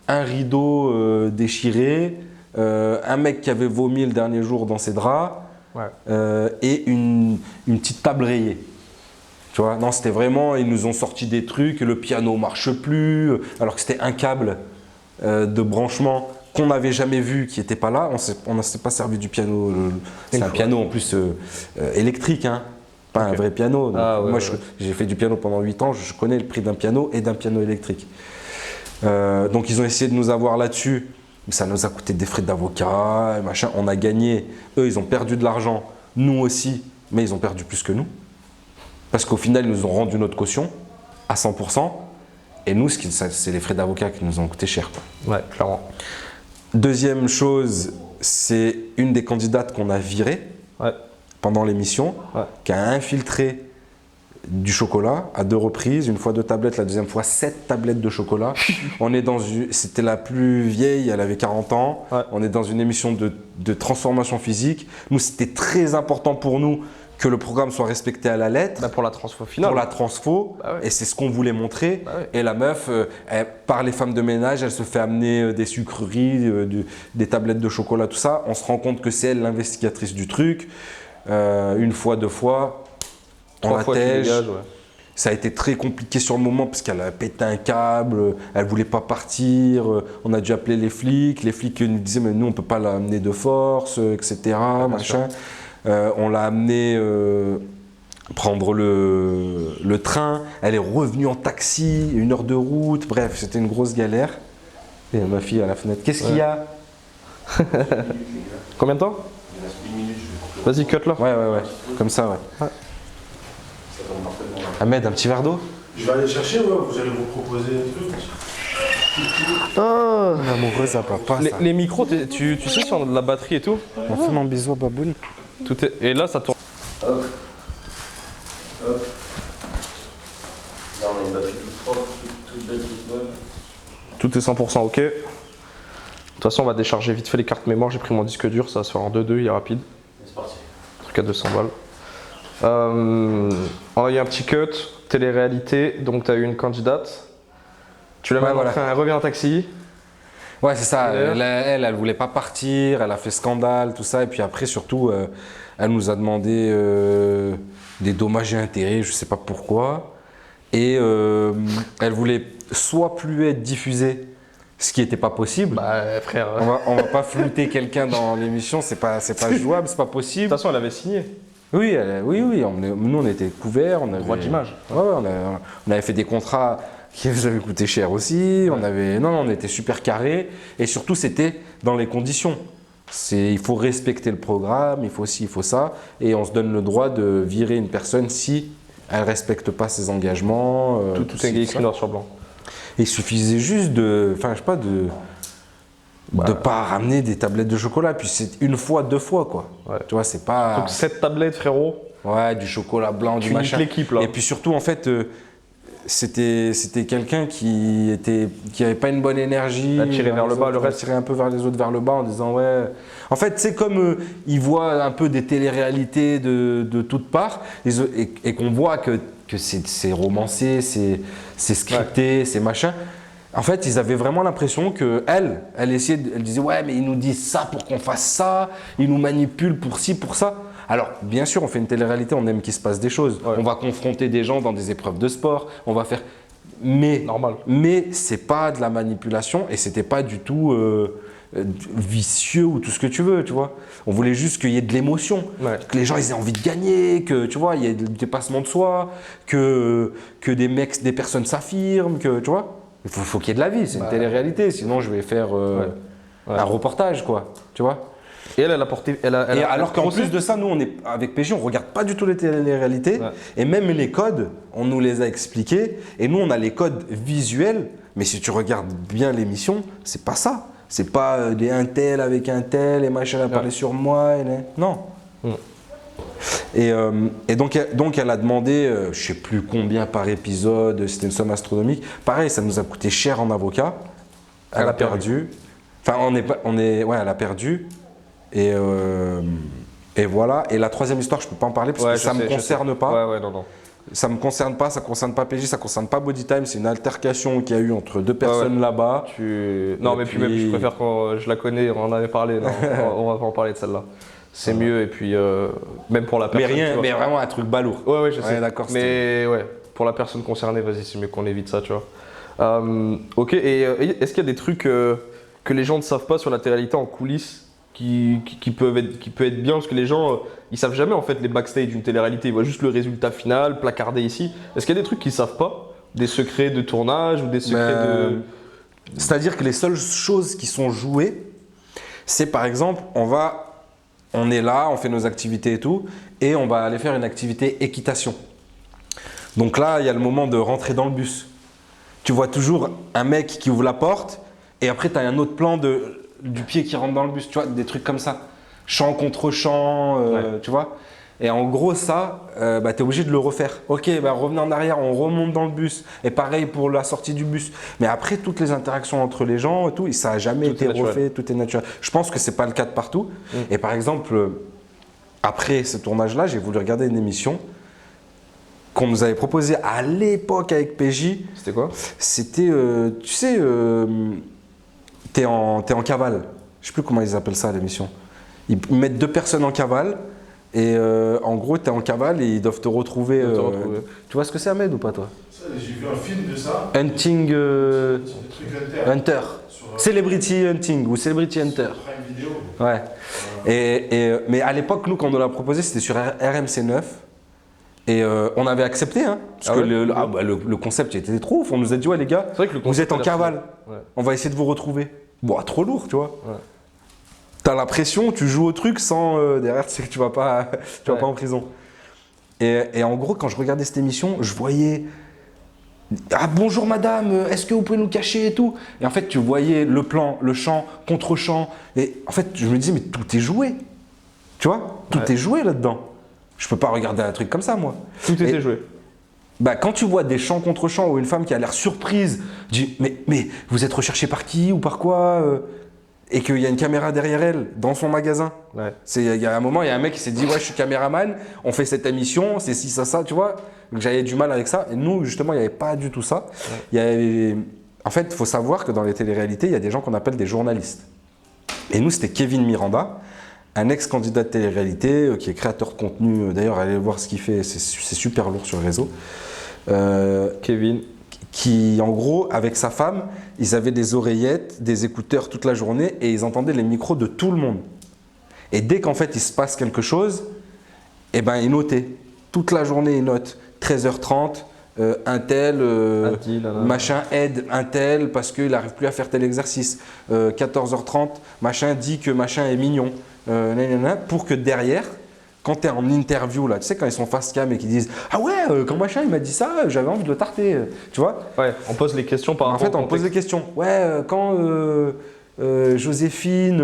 S1: un rideau déchiré, un mec qui avait vomi le dernier jour dans ses draps, et une petite table rayée. Tu vois, non, c'était vraiment, ils nous ont sorti des trucs, le piano ne marche plus, alors que c'était un câble de branchement qu'on n'avait jamais vu, qui n'était pas là. On ne s'est pas servi du piano. C'est un piano en plus électrique, hein, pas un vrai piano. Moi, j'ai fait du piano pendant 8 ans, je connais le prix d'un piano et d'un piano électrique. Donc ils ont essayé de nous avoir là-dessus. Ça nous a coûté des frais d'avocat, machin. On a gagné. Eux, ils ont perdu de l'argent. Nous aussi, mais ils ont perdu plus que nous. Parce qu'au final, ils nous ont rendu notre caution à 100%. Et nous, c'est les frais d'avocat qui nous ont coûté cher, quoi.
S2: Ouais, clairement.
S1: Deuxième chose, c'est une des candidates qu'on a virée pendant l'émission, qui a infiltré du chocolat à 2 reprises, une fois 2 tablettes, la deuxième fois 7 tablettes de chocolat. C'était la plus vieille, elle avait 40 ans. On est dans une émission de transformation physique. Nous, c'était très important pour nous que le programme soit respecté à la lettre.
S2: Pour la transfo finale.
S1: Pour la transfo, et c'est ce qu'on voulait montrer. Et la meuf, par les femmes de ménage, elle se fait amener des sucreries, des tablettes de chocolat, tout ça. On se rend compte que c'est elle l'investigatrice du truc. Une fois, 2 fois, on la tège. Ça a été très compliqué sur le moment parce qu'elle a pété un câble, elle voulait pas partir, on a dû appeler les flics nous disaient mais nous on peut pas l'amener de force, etc. Machin. On l'a amenée prendre le train, elle est revenue en taxi, 1 heure de route, bref c'était une grosse galère. Et ma fille à la fenêtre, qu'est-ce qu'il y a?
S2: Combien de temps?
S4: Il reste 1 minute, je vais
S2: Vas-y, cut là.
S1: Ouais, comme ça ouais.
S4: Ça tombe parfaitement.
S1: Ahmed, un petit verre d'eau?
S4: Je vais aller chercher, ouais, vous allez vous proposer un truc.
S2: Oh.
S1: L'amoureux ça va pas ça.
S2: Les micros, tu sais sur la batterie et tout.
S1: On fait mon bisou à Baboune.
S2: Tout est... Et là ça tourne.
S4: Hop. Hop. Là on a une batterie toute propre, toute belle, toute bonne.
S2: Tout est 100% ok. De toute façon on va décharger vite fait les cartes mémoire, j'ai pris mon disque dur, ça va se faire en 2-2, il est rapide.
S4: C'est parti.
S2: Truc à 200 balles. Il y a un petit cut, télé-réalité, donc tu as eu une candidate. Tu l'as
S1: voilà.
S2: Elle revient en taxi.
S1: Ouais, c'est ça.
S2: Et
S1: Elle voulait pas partir, elle a fait scandale, tout ça. Et puis après, surtout, elle nous a demandé des dommages et intérêts, je sais pas pourquoi. Et elle voulait soit plus être diffusée, ce qui n'était pas possible.
S2: Bah frère.
S1: On va pas flouter quelqu'un dans l'émission, c'est pas jouable, c'est pas
S2: De
S1: possible.
S2: toute façon elle avait signé.
S1: Oui, nous on était couverts, on avait
S2: Droit d'image.
S1: Ouais, on avait fait des contrats qui nous avaient coûté cher aussi. On était super carré et surtout c'était dans les conditions. Il faut respecter le programme, il faut ci, il faut ça, et on se donne le droit de virer une personne si elle respecte pas ses engagements.
S2: Tout est écrit noir sur blanc.
S1: Et il suffisait juste de pas ramener des tablettes de chocolat, puis c'est 1 fois, 2 fois quoi.
S2: Ouais.
S1: Tu vois, c'est pas.
S2: Donc 7 tablettes frérot.
S1: Ouais, du chocolat blanc, du
S2: Tu niques
S1: machin.
S2: l'équipe là.
S1: Et puis surtout, en fait, c'était quelqu'un qui avait pas une bonne énergie.
S2: A tiré vers le bas, le reste.
S1: Tirer un peu vers les autres, vers le bas, en disant ouais. En fait, c'est comme ils voient un peu des téléréalités de toutes parts, et qu'on voit que c'est romancé, c'est scripté, c'est machin. En fait, ils avaient vraiment l'impression que elle disait ouais, mais ils nous disent ça pour qu'on fasse ça, ils nous manipulent pour ci, pour ça. Alors, bien sûr, on fait une télé-réalité, on aime qu'il se passe des choses.
S2: Ouais.
S1: On va confronter des gens dans des épreuves de sport, on va faire.
S2: Normal.
S1: Mais c'est pas de la manipulation et c'était pas du tout vicieux ou tout ce que tu veux, tu vois. On voulait juste qu'il y ait de l'émotion,
S2: Ouais.
S1: que les gens ils aient envie de gagner, que tu vois, il y ait du dépassement de soi, que des personnes s'affirment, que tu vois. Il faut qu'il y ait de la vie, c'est une télé-réalité, sinon je vais faire un reportage, quoi, tu vois.
S2: Et elle a porté.
S1: Alors qu'en plus de ça, nous, avec PJ, on ne regarde pas du tout les télé-réalités.
S2: Ouais.
S1: Et même les codes, on nous les a expliqués. Et nous, on a les codes visuels. Mais si tu regardes bien l'émission, c'est pas ça. C'est pas des un tel avec un tel et machin a parlé sur moi. Non. Et donc elle a demandé, je sais plus combien par épisode, c'était une somme astronomique. Pareil, ça nous a coûté cher en avocat. Elle a perdu. Enfin, elle a perdu. Et voilà. Et la troisième histoire, je peux pas en parler parce que ça me concerne pas.
S2: Ouais, non.
S1: Ça me concerne pas, ça concerne pas PJ, ça concerne pas Bodytime. C'est une altercation qu'il y a eu entre 2 personnes là-bas.
S2: Non, mais puis même, je préfère quand je la connais, on en avait parlé. Non, on va pas en parler de celle-là. C'est mieux et puis même pour la personne.
S1: Mais vraiment un truc balourd.
S2: Ouais, je sais.
S1: D'accord.
S2: Mais ouais, pour la personne concernée, vas-y, c'est mieux qu'on évite ça, tu vois. Ok. Et est-ce qu'il y a des trucs que les gens ne savent pas sur la télé-réalité en coulisses? Qui peut être bien parce que les gens ils savent jamais en fait les backstage d'une télé-réalité, ils voient juste le résultat final placardé ici. Est-ce qu'il y a des trucs qu'ils savent pas, des secrets de tournage ou des secrets de...
S1: C'est-à-dire que les seules choses qui sont jouées, c'est par exemple on est là, on fait nos activités et tout, et on va aller faire une activité équitation. Donc là il y a le moment de rentrer dans le bus. Tu vois toujours un mec qui ouvre la porte et après tu as un autre plan du pied qui rentre dans le bus, tu vois, des trucs comme ça. Chant contre chant, tu vois. Et en gros, ça, tu es obligé de le refaire. Ok, revenez en arrière, on remonte dans le bus. Et pareil pour la sortie du bus. Mais après, toutes les interactions entre les gens et tout, ça n'a jamais été refait, tout est naturel. Je pense que ce n'est pas le cas de partout. Et par exemple, après ce tournage-là, j'ai voulu regarder une émission qu'on nous avait proposée à l'époque avec PJ.
S2: C'était quoi?
S1: C'était, tu sais... T'es en cavale. Je sais plus comment ils appellent ça l'émission. Ils mettent 2 personnes en cavale Et en gros, t'es en cavale et ils doivent te retrouver. Tu vois ce que c'est, Ahmed, ou pas, toi?
S4: J'ai vu un film de ça.
S1: Hunting.
S4: Truc
S1: Hunter. Celebrity Hunting ou Celebrity Hunter.
S4: Prime Video.
S1: Ouais. Mais à l'époque, nous, quand on nous l'a proposé, c'était sur RMC 9. Et on avait accepté, hein, parce que le concept il était trop ouf. On nous a dit, ouais, les gars,
S2: C'est vrai que le
S1: vous êtes en
S2: concept,
S1: cavale.
S2: Ouais.
S1: On va essayer de vous retrouver. Bon, trop lourd, tu vois.
S2: Ouais.
S1: T'as l'impression, tu joues au truc sans. Derrière, tu sais que tu vas pas en prison. Et en gros, quand je regardais cette émission, je voyais. Ah bonjour madame, est-ce que vous pouvez nous cacher et tout? Et en fait, tu voyais le plan, le champ, contre-champ. Et en fait, je me disais, mais tout est joué. Tu vois? Tout est joué là-dedans. Je peux pas regarder un truc comme ça, moi.
S2: Tout était joué.
S1: Bah, quand tu vois des champs contre champs où une femme qui a l'air surprise dit mais vous êtes recherché par qui ou par quoi et qu'il y a une caméra derrière elle dans son magasin.
S2: Ouais.
S1: Il y a un moment, il y a un mec qui s'est dit ouais, je suis caméraman, on fait cette émission, c'est ci, ça, tu vois. Donc j'avais du mal avec ça. Et nous, justement, il n'y avait pas du tout ça. Ouais. En fait, il faut savoir que dans les téléréalités, il y a des gens qu'on appelle des journalistes. Et nous, c'était Kevin Miranda, un ex-candidat de télé-réalité qui est créateur de contenu. D'ailleurs, allez voir ce qu'il fait, c'est super lourd sur le réseau.
S2: Kevin.
S1: Qui, en gros, avec sa femme, ils avaient des oreillettes, des écouteurs toute la journée et ils entendaient les micros de tout le monde. Et dès qu'en fait, il se passe quelque chose, eh ben, ils notaient. Toute la journée, ils notent. 13h30, un tel, machin aide un tel parce qu'il n'arrive plus à faire tel exercice. 14h30, machin dit que machin est mignon. Pour que derrière, quand tu es en interview, là, tu sais, quand ils sont face cam et qu'ils disent « Ah ouais, quand machin il m'a dit ça, j'avais envie de le tarter. » Tu vois?
S2: Ouais, on pose les questions par rapport au contexte.
S1: En fait, on pose des questions. Ouais, quand Joséphine,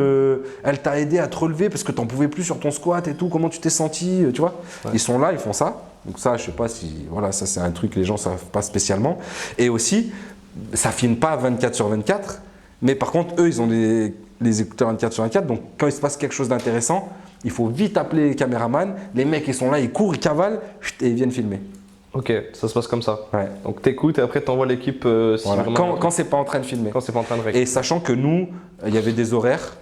S1: elle t'a aidé à te relever parce que tu n'en pouvais plus sur ton squat et tout, comment tu t'es senti, tu vois? Ouais. Ils sont là, ils font ça. Donc ça, je sais pas si… Voilà, ça c'est un truc que les gens ne savent pas spécialement. Et aussi, ça ne filme pas 24/24, mais par contre, eux, ils ont les écouteurs 24/24. Donc quand il se passe quelque chose d'intéressant, il faut vite appeler les caméramans. Les mecs, ils sont là, ils courent, ils cavalent et ils viennent filmer.
S2: Ok, ça se passe comme ça.
S1: Ouais.
S2: Donc t'écoutes et après t'envoies l'équipe si
S1: voilà.
S2: vraiment…
S1: Quand c'est pas en train de filmer.
S2: Quand c'est pas en train de régler.
S1: Et sachant que nous, il y avait des horaires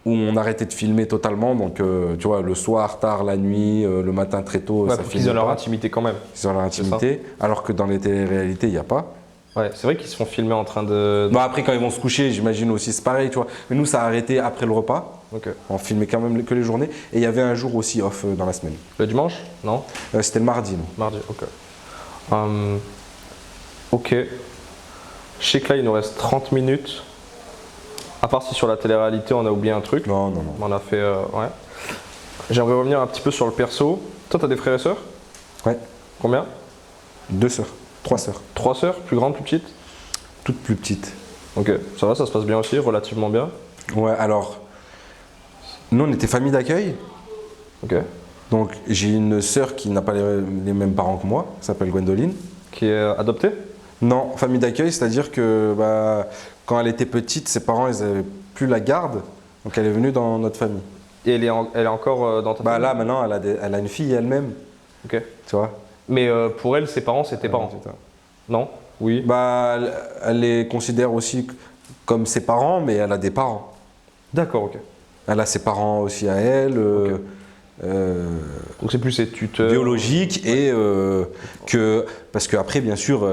S1: où on arrêtait de filmer totalement. Donc tu vois, le soir, tard, la nuit, le matin très tôt,
S2: ouais,
S1: ça
S2: pour
S1: filme.
S2: qu'ils aient leur intimité quand même.
S1: Ils ont leur intimité, alors que dans les téléréalités, il n'y a pas.
S2: Ouais, c'est vrai qu'ils se font filmer en train de…
S1: Bon, après, quand ils vont se coucher, j'imagine aussi, c'est pareil, tu vois. Mais nous, ça a arrêté après le repas.
S2: Okay.
S1: On filmait quand même que les journées. Et il y avait un jour aussi off dans la semaine.
S2: Le dimanche? Non?
S1: C'était le mardi, non?
S2: Mardi, ok. Ok. Je sais que là, il nous reste 30 minutes. À part si sur la télé-réalité, on a oublié un truc.
S1: Non.
S2: On a fait… ouais. J'aimerais revenir un petit peu sur le perso. Toi, t'as des frères et sœurs?
S1: Ouais.
S2: Combien?
S1: 2 sœurs. 3 sœurs.
S2: 3 sœurs? Plus grandes, plus petites?
S1: Toutes plus petites.
S2: Ok. Ça va, ça se passe bien aussi, relativement bien?
S1: Ouais, alors… Nous, on était famille d'accueil.
S2: Ok.
S1: Donc, j'ai une sœur qui n'a pas les mêmes parents que moi, qui s'appelle Gwendoline.
S2: Qui est adoptée?
S1: Non, famille d'accueil, c'est-à-dire que quand elle était petite, ses parents, ils n'avaient plus la garde. Donc, elle est venue dans notre famille.
S2: Et elle est encore dans ta famille?
S1: Là, maintenant, elle a une fille elle-même.
S2: Ok.
S1: Tu vois?
S2: Mais pour elle, ses parents, c'est tes parents? Non? Oui?
S1: Elle les considère aussi comme ses parents, mais elle a des parents.
S2: D'accord, ok.
S1: Elle a ses parents aussi à elle.
S2: Okay. Donc c'est plus ses tuteurs
S1: biologiques et parce qu'après bien sûr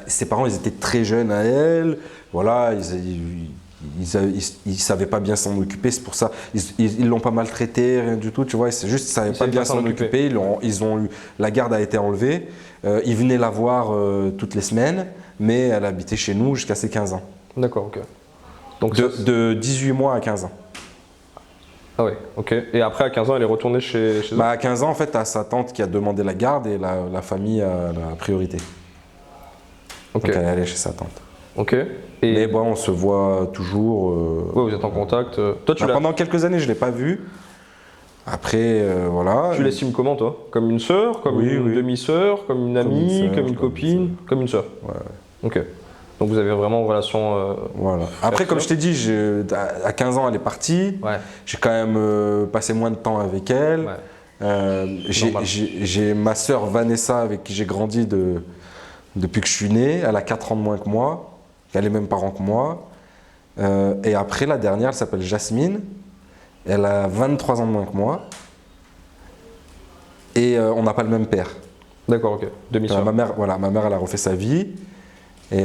S1: ses parents ils étaient très jeunes à elle, voilà, ils savaient pas bien s'en occuper, c'est pour ça ils l'ont pas maltraité, rien du tout, tu vois, c'est juste ils savaient pas bien s'en occuper, ils ont eu, la garde a été enlevée, ils venaient la voir toutes les semaines, mais elle habitait chez nous jusqu'à ses 15 ans.
S2: D'accord, ok. Donc
S1: de 18 mois à 15 ans.
S2: Ah oui, ok. Et après, à 15 ans, elle est retournée chez eux?
S1: À 15 ans, en fait, tu as sa tante qui a demandé la garde et la famille a la priorité. Okay. Donc, elle est allée chez sa tante.
S2: Ok.
S1: Mais bon, on se voit toujours.
S2: Ouais, vous êtes en contact. Toi,
S1: pendant quelques années, je ne l'ai pas vue. Après, voilà.
S2: Tu l'estimes comment, toi? Comme une sœur? Comme une demi-sœur? Comme une amie? Comme une copine? Comme une sœur?
S1: Ouais.
S2: Ok. Donc vous avez vraiment une relation…
S1: voilà. Après, comme je t'ai dit, à 15 ans, elle est partie.
S2: Ouais.
S1: J'ai quand même passé moins de temps avec elle. Ouais. J'ai ma sœur Vanessa, avec qui j'ai grandi depuis que je suis né. Elle a 4 ans de moins que moi. Elle a les mêmes parents que moi. Et après, la dernière, elle s'appelle Jasmine. Elle a 23 ans de moins que moi. et on n'a pas le même père.
S2: D'accord, ok. Demi-sœur.
S1: Ma mère, elle a refait sa vie. Et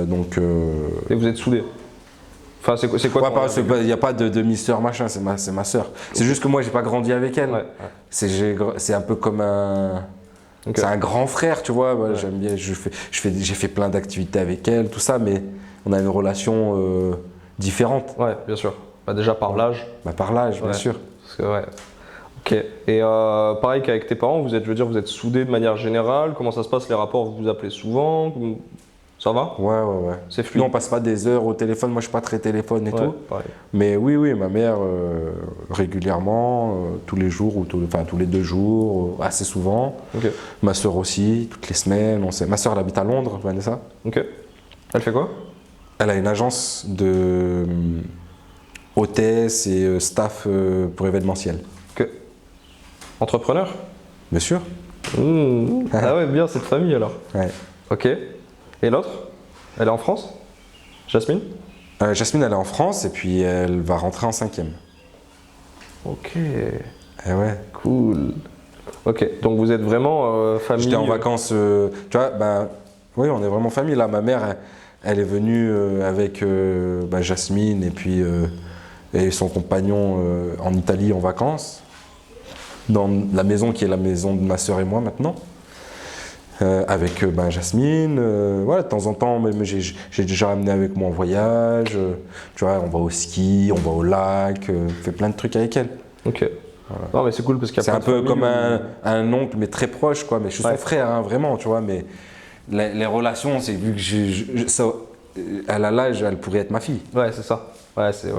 S1: donc.
S2: Et vous êtes soudés? Enfin, c'est quoi
S1: il n'y a pas de demi-sœur, machin, c'est ma sœur. C'est juste que moi, j'ai pas grandi avec elle.
S2: Ouais.
S1: C'est un peu comme un. Okay. C'est un grand frère, tu vois. Ouais. J'aime bien, j'ai fait plein d'activités avec elle, tout ça, mais on a une relation différente.
S2: Ouais, bien sûr. Bah, déjà par l'âge.
S1: Par l'âge, bien sûr.
S2: Parce que, ouais. Ok. Et pareil qu'avec tes parents, vous êtes soudés de manière générale. Comment ça se passe, les rapports? Vous vous appelez souvent? Ça va?
S1: Ouais.
S2: C'est fluide.
S1: Nous, on passe pas des heures au téléphone. Moi, je suis pas très téléphone et tout.
S2: Pareil.
S1: Mais oui, ma mère, régulièrement, tous les jours, ou tous les 2 jours, assez souvent.
S2: Okay. Ma
S1: soeur aussi, toutes les semaines. Ma soeur, elle habite à Londres, Vanessa.
S2: Ok. Elle fait quoi?
S1: Elle a une agence de hôtesse et staff pour événementiel.
S2: Ok. Entrepreneur?
S1: Bien sûr.
S2: Ah ouais, bien, cette famille alors.
S1: Ouais.
S2: Ok. Et l'autre? Elle est en France? Jasmine?
S1: Jasmine, elle est en France et puis elle va rentrer en 5e.
S2: Ok.
S1: Eh ouais.
S2: Cool. Ok, donc vous êtes vraiment famille.
S1: J'étais en vacances, tu vois, oui, on est vraiment famille. Là, ma mère, elle est venue avec Jasmine et puis et son compagnon en Italie en vacances, dans la maison qui est la maison de ma soeur et moi maintenant. Avec Jasmine, voilà, de temps en temps, j'ai déjà amené avec moi en voyage, tu vois, on va au ski, on va au lac, on fait plein de trucs avec elle.
S2: Ok. Voilà. Non mais c'est cool parce qu'il y a
S1: c'est un peu comme un oncle mais très proche quoi, mais je suis son frère hein, vraiment, tu vois, mais les relations, c'est vu que elle a l'âge, elle pourrait être ma fille.
S2: Ouais, c'est ça. Ouais, c'est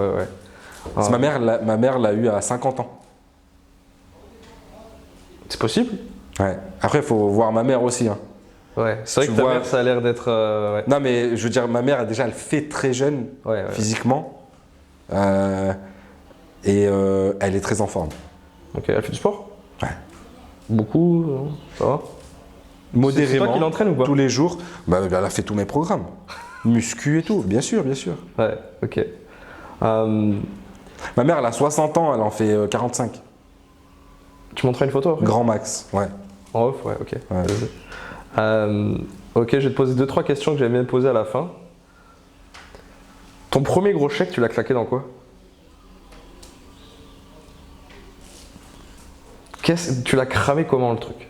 S1: Ma mère l'a eu à 50 ans.
S2: C'est possible?
S1: Ouais. Après, il faut voir ma mère aussi. Hein.
S2: Ouais, c'est vrai que ta mère, ça a l'air d'être. Ouais.
S1: Non, mais je veux dire, ma mère, déjà, elle fait très jeune physiquement. Et elle est très en forme.
S2: Ok, elle fait du sport?
S1: Ouais.
S2: Beaucoup? Ça va?
S1: Modérément.
S2: C'est toi qui l'entraîne ou pas?
S1: Tous les jours. Elle a fait tous mes programmes. Muscu et tout, bien sûr, bien sûr.
S2: Ouais, ok.
S1: Ma mère, elle a 60 ans, elle en fait 45.
S2: Tu montrais une photo après?
S1: Grand max, ouais.
S2: En off, ouais, ok.
S1: Ouais.
S2: Ok, je vais te poser 2-3 questions que j'aime bien poser à la fin. Ton premier gros chèque, tu l'as claqué dans quoi? Tu l'as cramé comment le truc?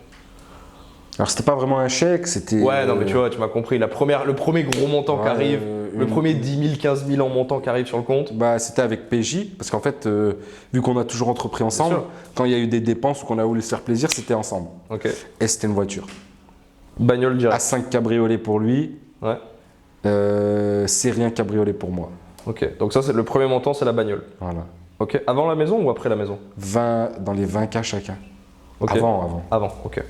S1: Alors c'était pas vraiment un chèque, c'était...
S2: Ouais, non mais tu vois, tu m'as compris. Le premier gros montant qui arrive, le premier 10 000, 15 000 en montant qui arrive sur le compte.
S1: C'était avec PJ, parce qu'en fait, vu qu'on a toujours entrepris ensemble, quand il y a eu des dépenses ou qu'on a voulu se faire plaisir, c'était ensemble.
S2: Ok.
S1: Et c'était une voiture.
S2: Bagnole direct.
S1: A5 cabriolet pour lui.
S2: Ouais.
S1: C'est rien cabriolet pour moi.
S2: Ok, donc ça c'est le premier montant, c'est la bagnole.
S1: Voilà.
S2: Ok, avant la maison ou après la maison?
S1: 20, dans les 20K chacun.
S2: Okay. Avant, ok.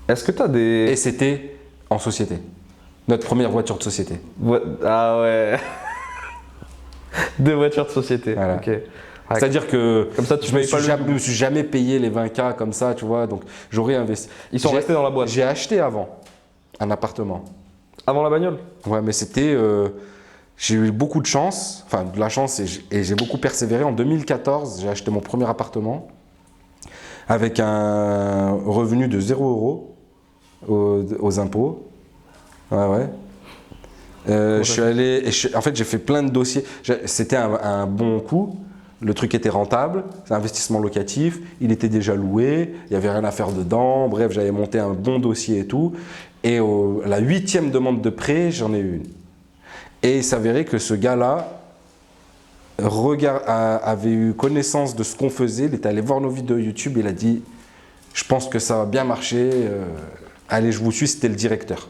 S2: Est-ce que tu as des...
S1: Et c'était en société. Notre première voiture de société.
S2: Ah ouais. 2 voitures de société.
S1: Voilà.
S2: Ok.
S1: C'est-à-dire que
S2: comme ça,
S1: je me suis jamais payé les 20K comme ça, tu vois. Donc j'aurais investi.
S2: Ils sont restés dans la boîte.
S1: J'ai acheté avant un appartement.
S2: Avant la bagnole?
S1: Ouais, mais c'était... j'ai eu beaucoup de chance, enfin de la chance et j'ai beaucoup persévéré. En 2014, j'ai acheté mon premier appartement avec un revenu de 0 € aux impôts. Ouais. Je suis allé, en fait j'ai fait plein de dossiers. C'était un bon coup, le truc était rentable, c'est un investissement locatif, il était déjà loué, il n'y avait rien à faire dedans, bref j'avais monté un bon dossier et tout. Et la 8e demande de prêt, j'en ai eu une. Et il s'avérait que ce gars-là avait eu connaissance de ce qu'on faisait, il était allé voir nos vidéos YouTube, il a dit « Je pense que ça va bien marcher, allez je vous suis », c'était le directeur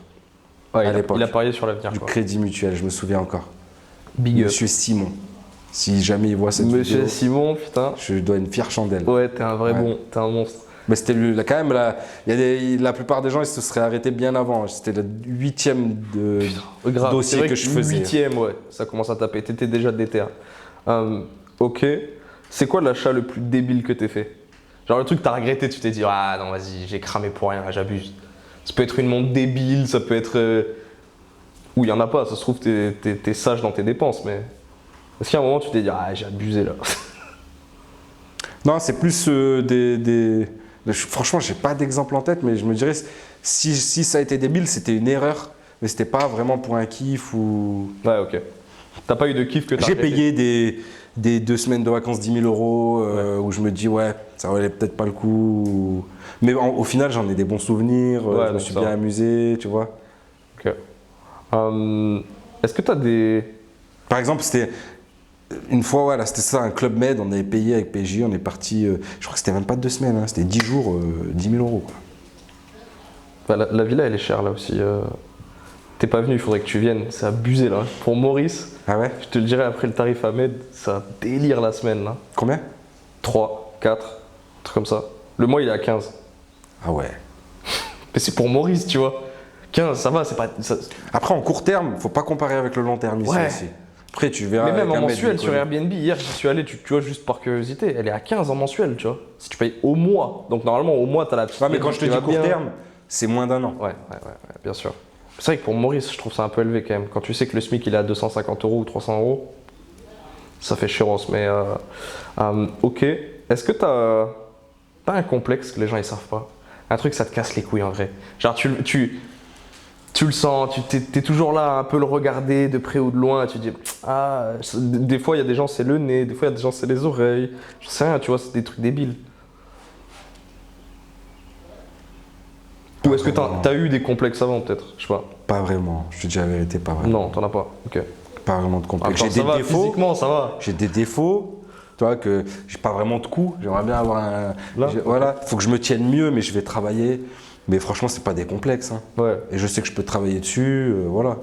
S1: à l'époque.
S2: Il a parié sur l'avenir.
S1: Du Crédit Mutuel, je me souviens encore.
S2: Big up.
S1: Monsieur Simon, si jamais il voit cette vidéo.
S2: Monsieur Simon, putain.
S1: Je lui dois une fière chandelle.
S2: Ouais, t'es un vrai bon, t'es un monstre.
S1: Mais c'était lui, là, quand même, la plupart des gens ils se seraient arrêtés bien avant. C'était le 8e dossier que je faisais.
S2: 8e, ouais, ça commence à taper. T'étais déjà déter. Ok. C'est quoi l'achat le plus débile que t'aies fait? Genre le truc que t'as regretté, tu t'es dit ah non vas-y, j'ai cramé pour rien, j'abuse. Ça peut être une montre débile, ça peut être... Ou il y en a pas, ça se trouve t'es sage dans tes dépenses, mais... Est-ce qu'à un moment tu t'es dit ah j'ai abusé là?
S1: Non, c'est plus franchement, j'ai pas d'exemple en tête, mais je me dirais, si ça a été débile, c'était une erreur, mais c'était pas vraiment pour un kiff ou.
S2: Ouais, ok. T'as pas eu de kiff que t'as
S1: J'ai
S2: arrêté.
S1: payé des 2 semaines de vacances 10 000 euros où je me dis, ouais, ça valait peut-être pas le coup. Mais au final, j'en ai des bons souvenirs,
S2: Ouais,
S1: je me
S2: donc
S1: suis
S2: ça
S1: bien
S2: va.
S1: amusé, tu vois.
S2: Ok. Est-ce que t'as des.
S1: Par exemple, c'était une fois, voilà, c'était ça, un Club Med, on avait payé avec PJ, on est parti, je crois que c'était même pas 2 semaines, hein, c'était 10 jours, 10 000 euros. Quoi.
S2: Bah, la villa, elle est chère là aussi. T'es pas venu, il faudrait que tu viennes. C'est abusé là. Pour Maurice,
S1: Ah ouais?
S2: je te le dirai après le tarif Ahmed, c'est un délire la semaine là.
S1: Combien?
S2: 3, 4, un truc comme ça. Le mois il est à 15.
S1: Ah ouais.
S2: Mais c'est pour Maurice, tu vois. 15, ça va, c'est pas.
S1: Après, en court terme, faut pas comparer avec le long terme ici
S2: Ouais.
S1: aussi. Après, tu verras.
S2: Mais même
S1: avec
S2: en
S1: un mec
S2: mensuel
S1: du
S2: sur
S1: Covid.
S2: Airbnb, hier j'y suis allé, tu vois, juste par curiosité, elle est à 15 en mensuel, tu vois. Si tu payes au mois. Donc normalement, au mois, t'as la petite.
S1: Ouais, mais quand je te
S2: qui
S1: dis
S2: va
S1: court
S2: bien.
S1: terme, c'est moins d'1 an.
S2: Ouais, bien sûr. C'est vrai que pour Maurice, je trouve ça un peu élevé quand même. Quand tu sais que le SMIC il est à 250 euros ou 300 euros, ça fait chéros. Mais ok. Est-ce que t'as un complexe que les gens ils savent pas? Un truc, ça te casse les couilles en vrai. Genre, tu le sens, t'es toujours là à un peu le regarder de près ou de loin. Et tu te dis, ah, des fois il y a des gens c'est le nez, des fois il y a des gens c'est les oreilles. Je sais rien, tu vois, c'est des trucs débiles. Ou est-ce que t'as eu des complexes avant peut-être? Je sais pas.
S1: Pas vraiment, je te dis la vérité, pas vraiment.
S2: Non, t'en as pas. Ok.
S1: Pas vraiment de complexe.
S2: Attends,
S1: J'ai
S2: ça
S1: des
S2: va,
S1: défauts.
S2: physiquement, ça va.
S1: J'ai des défauts, tu vois, que j'ai pas vraiment de coups. J'aimerais bien avoir un.
S2: Là,
S1: Voilà, faut que je me tienne mieux, mais je vais travailler. Mais franchement, c'est pas des complexes. Hein.
S2: Ouais,
S1: Et je sais que je peux travailler dessus, voilà.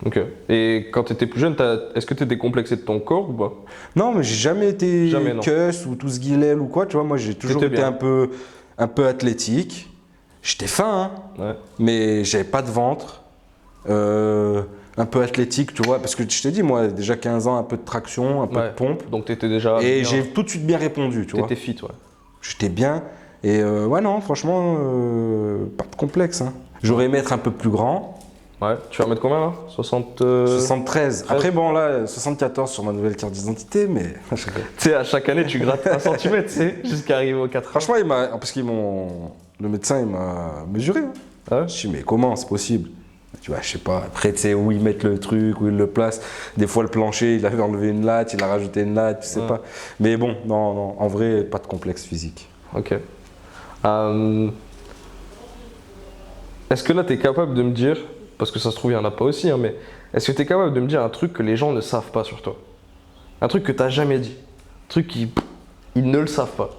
S2: ok. Et quand t'étais plus jeune, est-ce que t'étais complexé de ton corps ou pas?
S1: Non, mais j'ai jamais été
S2: Jamais, non.
S1: cuss ou tous guilel ou quoi, tu vois. Moi, j'ai toujours
S2: T'étais
S1: été
S2: bien.
S1: un peu athlétique. J'étais fin, hein,
S2: Ouais.
S1: mais j'avais pas de ventre. Un peu athlétique, tu vois, parce que je t'ai dit, moi, déjà 15 ans, un peu de traction, un peu de
S2: Ouais.
S1: pompe.
S2: Donc t'étais déjà.
S1: Et
S2: bien-
S1: j'ai tout de suite bien répondu, tu vois.
S2: T'étais fit, ouais.
S1: J'étais bien. Et ouais, non, franchement, pas de complexe. Hein. J'aurais aimé être un peu plus grand.
S2: Ouais. Tu vas mettre combien là 60.
S1: 73. Après, bon, là, 74 sur ma nouvelle carte d'identité, mais.
S2: Tu sais, à chaque année, tu grattes 1 centimètre, tu sais, jusqu'à arriver aux 4 ans.
S1: Franchement, parce qu'ils m'ont. Le médecin, il m'a mesuré. Hein.
S2: Ah ouais.
S1: Je me dis, mais comment c'est possible? Tu vois, je sais pas. Après, tu sais, où ils mettent le truc, où ils le placent. Des fois, le plancher, il avait enlevé une latte, il a rajouté une latte, tu sais
S2: Ouais.
S1: pas. Mais bon, non, en vrai, pas de complexe physique.
S2: Ok. Est-ce que là, tu es capable de me dire, parce que ça se trouve, il n'y en a pas aussi, hein, mais est-ce que tu es capable de me dire un truc que les gens ne savent pas sur toi? Un truc que tu n'as jamais dit? Un truc qu'ils ne le savent pas?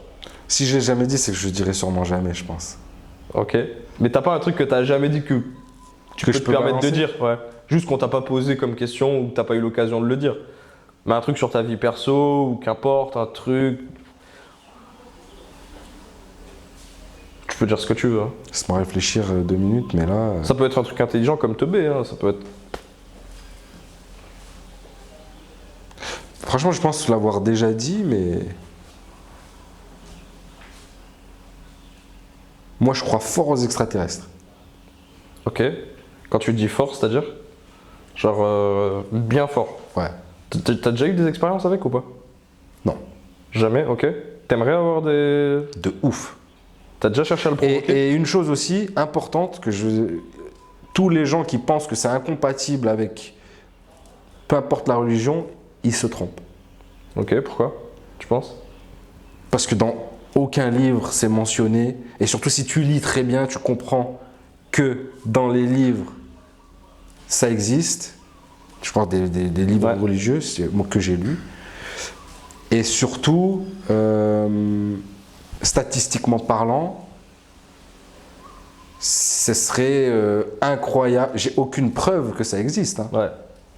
S1: Si je l'ai jamais dit, c'est que je le dirai sûrement jamais, je pense.
S2: Ok. Mais t'as pas un truc que tu n'as jamais dit que tu peux
S1: je
S2: te
S1: peux
S2: permettre de
S1: balancer
S2: dire? Ouais. Juste qu'on t'a pas posé comme question ou que t'as pas eu l'occasion de le dire. Mais un truc sur ta vie perso ou qu'importe, un truc. Tu peux dire ce que tu veux. Hein.
S1: Laisse-moi réfléchir 2 minutes, mais là.
S2: Ça peut être un truc intelligent comme teubé, hein. Ça peut être.
S1: Franchement, je pense l'avoir déjà dit, mais. Moi, je crois fort aux extraterrestres.
S2: Ok. Quand tu dis fort, c'est-à-dire? Genre bien fort.
S1: Ouais.
S2: T'as déjà eu des expériences avec ou pas?
S1: Non.
S2: Jamais, ok. T'aimerais avoir des.
S1: De ouf.
S2: T'as déjà cherché à le provoquer?
S1: Et une chose aussi importante, tous les gens qui pensent que c'est incompatible avec peu importe la religion, ils se trompent.
S2: Ok, pourquoi? Tu penses?
S1: Parce que dans aucun livre c'est mentionné, et surtout si tu lis très bien, tu comprends que dans les livres, ça existe. Je parle des livres
S2: Ouais.
S1: religieux moi, que j'ai lus. Et surtout, statistiquement parlant, ce serait incroyable. J'ai aucune preuve que ça existe. Hein.
S2: Ouais.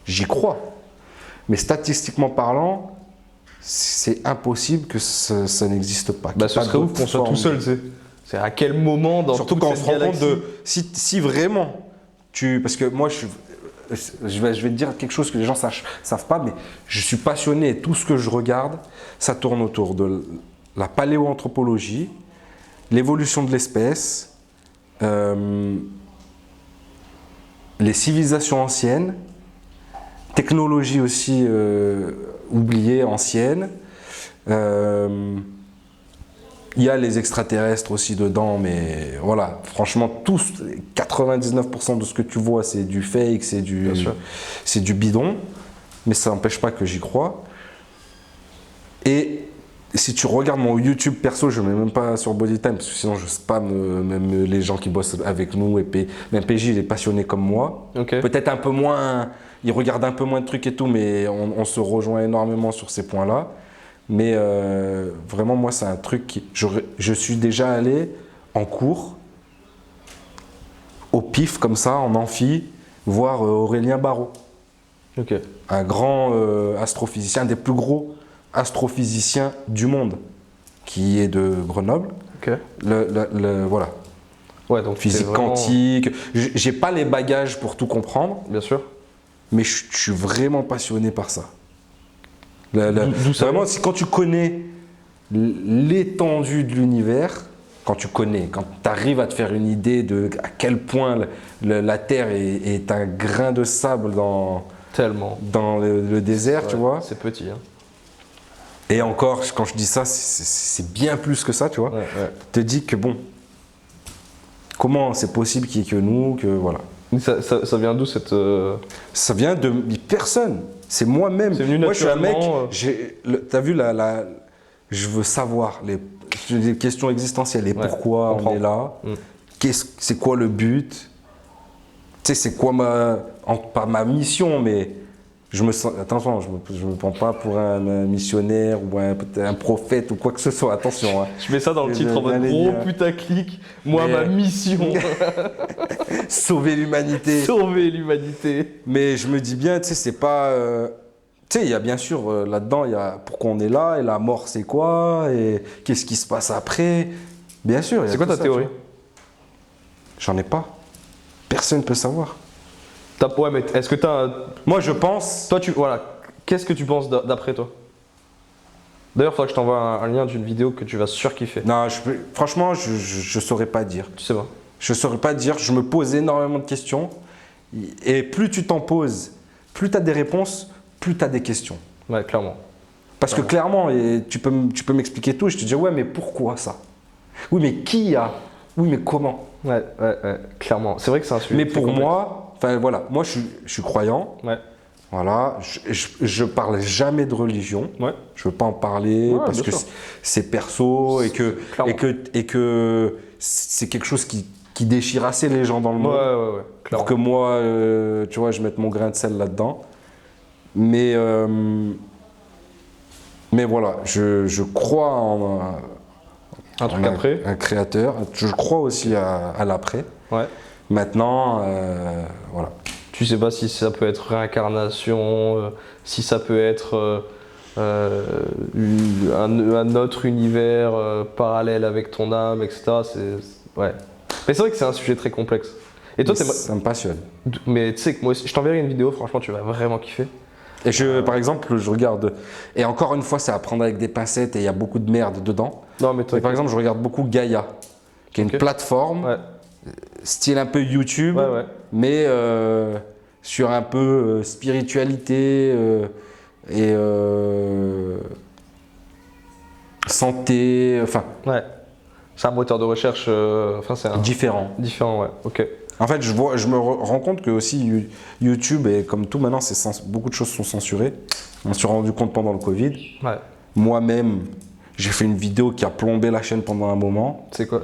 S1: J'y crois. Mais statistiquement parlant, c'est impossible que ça n'existe pas.
S2: Bah, ce serait ouf qu'on soit tout seul, tu sais. C'est à quel moment dans
S1: Surtout
S2: toute
S1: quand on
S2: cette
S1: se rend compte
S2: galaxie-
S1: de. Si vraiment parce que moi, je vais te dire quelque chose que les gens savent pas, mais je suis passionné et tout ce que je regarde, ça tourne autour de la paléoanthropologie, l'évolution de l'espèce, les civilisations anciennes, technologie aussi oubliée, ancienne. Il y a les extraterrestres aussi dedans, mais voilà, franchement, 99% de ce que tu vois, c'est du fake, c'est du bidon, mais ça n'empêche pas que j'y crois. Et si tu regardes mon YouTube perso, je ne mets même pas sur Bodytime, parce que sinon je spam même les gens qui bossent avec nous, et même PJ, il est passionné comme moi.
S2: Okay.
S1: Peut-être un peu moins, il regarde un peu moins de trucs et tout, mais on se rejoint énormément sur ces points-là. Mais vraiment, moi, c'est un truc je suis déjà allé en cours, au pif, comme ça, en amphi, voir Aurélien Barraud.
S2: Okay.
S1: Un grand astrophysicien, un des plus gros astrophysiciens du monde, qui est de Grenoble.
S2: Okay.
S1: Voilà.
S2: Ouais, donc
S1: physique quantique. J'ai pas les bagages pour tout comprendre.
S2: Bien sûr.
S1: Mais je suis vraiment passionné par ça. Vraiment, quand tu connais l'étendue de l'univers, quand tu arrives à te faire une idée de à quel point la Terre est un grain de sable dans le désert, tu vois.
S2: C'est petit. Hein.
S1: Et encore, quand je dis ça, c'est bien plus que ça, tu vois.
S2: Ouais.
S1: Te dis que bon, comment c'est possible qu'il n'y ait que nous, que voilà.
S2: Ça vient d'où cette...
S1: Ça vient de personne. C'est moi-même.
S2: C'est venu
S1: moi, je suis un mec.
S2: naturellement,
S1: T'as vu je veux savoir les questions existentielles et pourquoi on est là. C'est quoi le but? Tu sais, c'est quoi pas ma mission, mais je me sens. Attention, je me prends pas pour un missionnaire ou un prophète ou quoi que ce soit. Attention. Hein.
S2: Je mets ça dans le titre en mode gros putaclic. Moi, ma mission.
S1: Sauver l'humanité.
S2: Sauver l'humanité.
S1: Mais je me dis bien, tu sais, c'est pas. Tu sais, il y a bien sûr là-dedans, il y a pourquoi on est là, et la mort c'est quoi, et qu'est-ce qui se passe après. Bien sûr.
S2: C'est quoi ta théorie?
S1: J'en ai pas. Personne ne peut savoir.
S2: Ouais, mais est-ce que t'as.
S1: Moi, je pense.
S2: Toi, voilà. Qu'est-ce que tu penses d'après toi? D'ailleurs, il faudra que je t'envoie un lien d'une vidéo que tu vas surkiffer.
S1: Non, franchement, je saurais pas dire.
S2: Tu sais pas.
S1: Je saurais pas dire. Je me pose énormément de questions. Et plus tu t'en poses, plus tu as des réponses, plus tu as des questions.
S2: Ouais, clairement.
S1: Parce que clairement, tu peux m'expliquer tout. Et je te dis, ouais, mais pourquoi ça? Oui, mais qui a? Oui, mais comment?
S2: Ouais, clairement. C'est vrai que c'est un sujet.
S1: Mais pour moi, enfin voilà, moi je suis croyant.
S2: Ouais.
S1: Voilà, je parle jamais de religion.
S2: Ouais.
S1: Je veux pas en parler parce que c'est perso et que c'est quelque chose qui déchire assez les gens dans le monde.
S2: Ouais.
S1: Pour que moi, tu vois, je mette mon grain de sel là-dedans. Mais voilà, je crois en
S2: un truc après.
S1: Un créateur. Je crois aussi à l'après.
S2: Ouais.
S1: Maintenant, voilà.
S2: Tu sais pas si ça peut être réincarnation, si ça peut être un autre univers parallèle avec ton âme, etc. Ouais. Mais c'est vrai que c'est un sujet très complexe. Et toi,
S1: ça me passionne.
S2: Mais tu sais que moi aussi, je t'enverrai une vidéo, franchement, tu vas vraiment kiffer.
S1: Et par exemple, je regarde. Et encore une fois, c'est à prendre avec des pincettes et il y a beaucoup de merde dedans.
S2: Non, mais
S1: par exemple, je regarde beaucoup Gaïa, qui est une plateforme, style un peu YouTube, mais sur un peu spiritualité et santé. Enfin.
S2: Ouais. C'est un moteur de recherche.
S1: Différent.
S2: Différent, ouais. Ok.
S1: En fait, je me rends compte que aussi YouTube, et comme tout maintenant, beaucoup de choses sont censurées. On s'est rendu compte pendant le Covid.
S2: Ouais.
S1: Moi-même, j'ai fait une vidéo qui a plombé la chaîne pendant un moment.
S2: C'était quoi?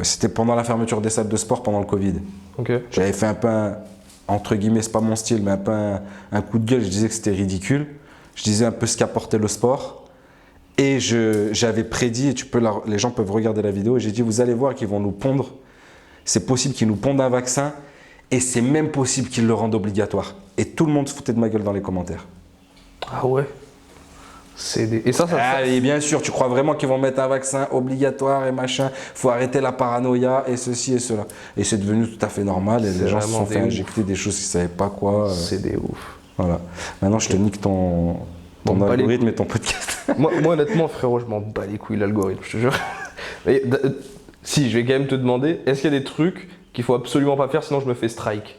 S1: C'était pendant la fermeture des salles de sport pendant le Covid.
S2: Ok.
S1: J'avais fait un peu, entre guillemets, c'est pas mon style, mais un peu un coup de gueule. Je disais que c'était ridicule. Je disais un peu ce qu'apportait le sport. Et j'avais prédit, et les gens peuvent regarder la vidéo, et j'ai dit, vous allez voir qu'ils vont nous pondre. C'est possible qu'ils nous pondent un vaccin, et c'est même possible qu'ils le rendent obligatoire. Et tout le monde se foutait de ma gueule dans les commentaires.
S2: Ah ouais. Et ça
S1: et bien sûr, tu crois vraiment qu'ils vont mettre un vaccin obligatoire et machin, faut arrêter la paranoïa et ceci et cela. Et c'est devenu tout à fait normal, et les gens se sont fait injecter des choses qu'ils ne savaient pas quoi.
S2: C'est des ouf.
S1: Voilà. Maintenant, je te nique ton algorithme et ton podcast.
S2: moi, honnêtement, frérot, je m'en bats les couilles l'algorithme, je te jure. Mais, si, je vais quand même te demander, est-ce qu'il y a des trucs qu'il faut absolument pas faire, sinon je me fais strike?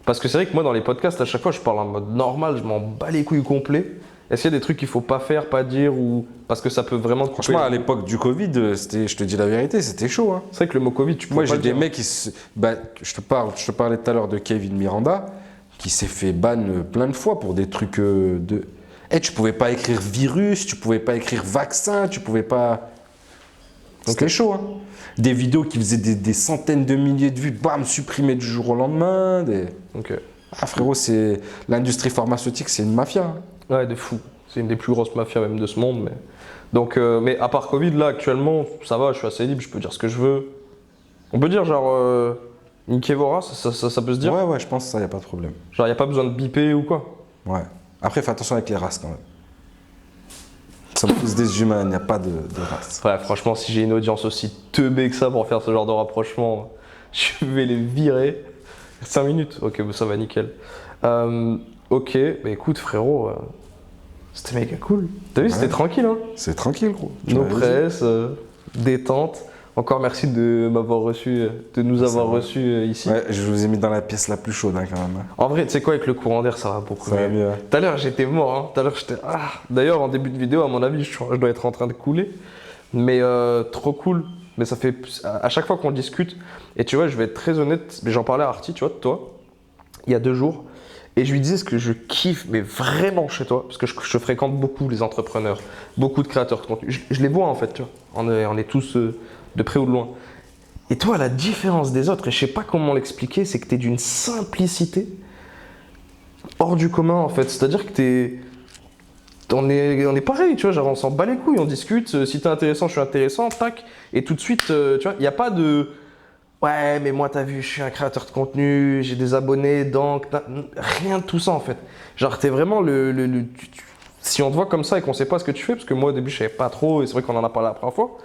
S2: Parce que c'est vrai que moi, dans les podcasts, à chaque fois, je parle en mode normal, je m'en bats les couilles complet. Est-ce qu'il y a des trucs qu'il faut pas faire, pas dire ou parce que ça peut vraiment te couper?
S1: Franchement, à l'époque du Covid, je te dis la vérité, c'était chaud. Hein.
S2: C'est vrai que le mot Covid, tu peux
S1: Moi,
S2: pas
S1: j'ai
S2: le
S1: des
S2: dire.
S1: mecs qui je te parlais tout à l'heure de Kevin Miranda, qui s'est fait ban plein de fois pour des trucs de. Tu pouvais pas écrire virus, tu pouvais pas écrire vaccin, tu pouvais pas. C'était chaud, hein. Des vidéos qui faisaient des centaines de milliers de vues, bam, supprimées du jour au lendemain.
S2: Ok.
S1: Ah frérot, c'est l'industrie pharmaceutique, c'est une mafia. Hein.
S2: Ouais, de fou. C'est une des plus grosses mafias même de ce monde. Mais... Donc, mais à part Covid, là, actuellement, ça va, je suis assez libre, je peux dire ce que je veux. On peut dire genre Nikevora, ça peut se dire?
S1: Ouais, je pense que ça, y a pas de problème.
S2: Genre, y a pas besoin de biper ou quoi?
S1: Ouais. Après, fais attention avec les races quand même. Ça me pousse des humains, il n'y a pas de race.
S2: Ouais, franchement, si j'ai une audience aussi teubée que ça pour faire ce genre de rapprochement, je vais les virer. 5 minutes? Ok, bah, ça va nickel. Ok, bah écoute frérot, c'était méga cool. T'as vu, c'était tranquille, hein?
S1: C'est tranquille, gros.
S2: No press, détente. Encore merci de m'avoir reçu, de nous avoir reçus ici.
S1: Ouais, je vous ai mis dans la pièce la plus chaude hein, quand même. Hein.
S2: En vrai, tu sais quoi, avec le courant d'air, ça va beaucoup
S1: Ça va mieux. Hein.
S2: Tout à l'heure, j'étais mort. Hein. Tout à l'heure, j'étais. D'ailleurs, en début de vidéo, à mon avis, je dois être en train de couler. Mais trop cool. Mais ça fait. À chaque fois qu'on discute, et tu vois, je vais être très honnête, mais j'en parlais à Arty, tu vois, de toi, il y a 2 jours. Et je lui disais ce que je kiffe, mais vraiment chez toi, parce que je fréquente beaucoup les entrepreneurs, beaucoup de créateurs de contenu. Je les vois en fait, tu vois. On est tous de près ou de loin. Et toi, la différence des autres, et je sais pas comment l'expliquer, c'est que tu es d'une simplicité hors du commun en fait. C'est-à-dire que on est pareil, tu vois, genre on s'en bat les couilles, on discute, si t'es intéressant, je suis intéressant, tac, et tout de suite, tu vois, il n'y a pas de ouais, mais moi t'as vu, je suis un créateur de contenu, j'ai des abonnés, donc rien de tout ça en fait. Genre t'es vraiment si on te voit comme ça et qu'on sait pas ce que tu fais, parce que moi au début je savais pas trop, et c'est vrai qu'on en a parlé la première fois,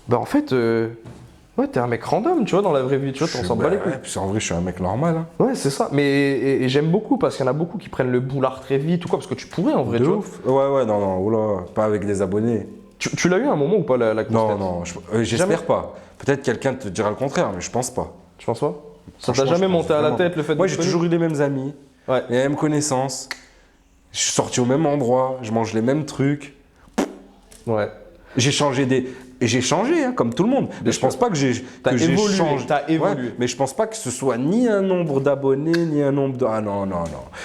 S2: bah en fait, ouais, t'es un mec random, tu vois, dans la vraie vie, tu vois, on s'en bat les couilles.
S1: Ouais, puis en vrai, je suis un mec normal. Hein.
S2: Ouais, c'est ça. Mais et j'aime beaucoup parce qu'il y en a beaucoup qui prennent le boulard très vite ou quoi, parce que tu pourrais en vrai,
S1: De
S2: tu
S1: ouf. Ouais, non, oula, pas avec des abonnés.
S2: Tu l'as eu à un moment ou pas la grosse tête?
S1: Non, j'espère pas. Peut-être quelqu'un te dira le contraire, mais je pense pas.
S2: Tu penses pas? Ça t'a
S1: Franchement,
S2: jamais
S1: je
S2: monté
S1: pense
S2: à la
S1: vraiment
S2: tête le fait de
S1: Moi, j'ai toujours eu les mêmes amis,
S2: Ouais.
S1: les mêmes connaissances. Je suis sorti au même endroit, je mange les mêmes trucs.
S2: Ouais.
S1: J'ai changé, hein, comme tout le monde. Mais je pense pas que j'ai
S2: évolué,
S1: changé.
S2: t'as évolué.
S1: Ouais, mais je pense pas que ce soit ni un nombre d'abonnés, ni un nombre de. Ah non.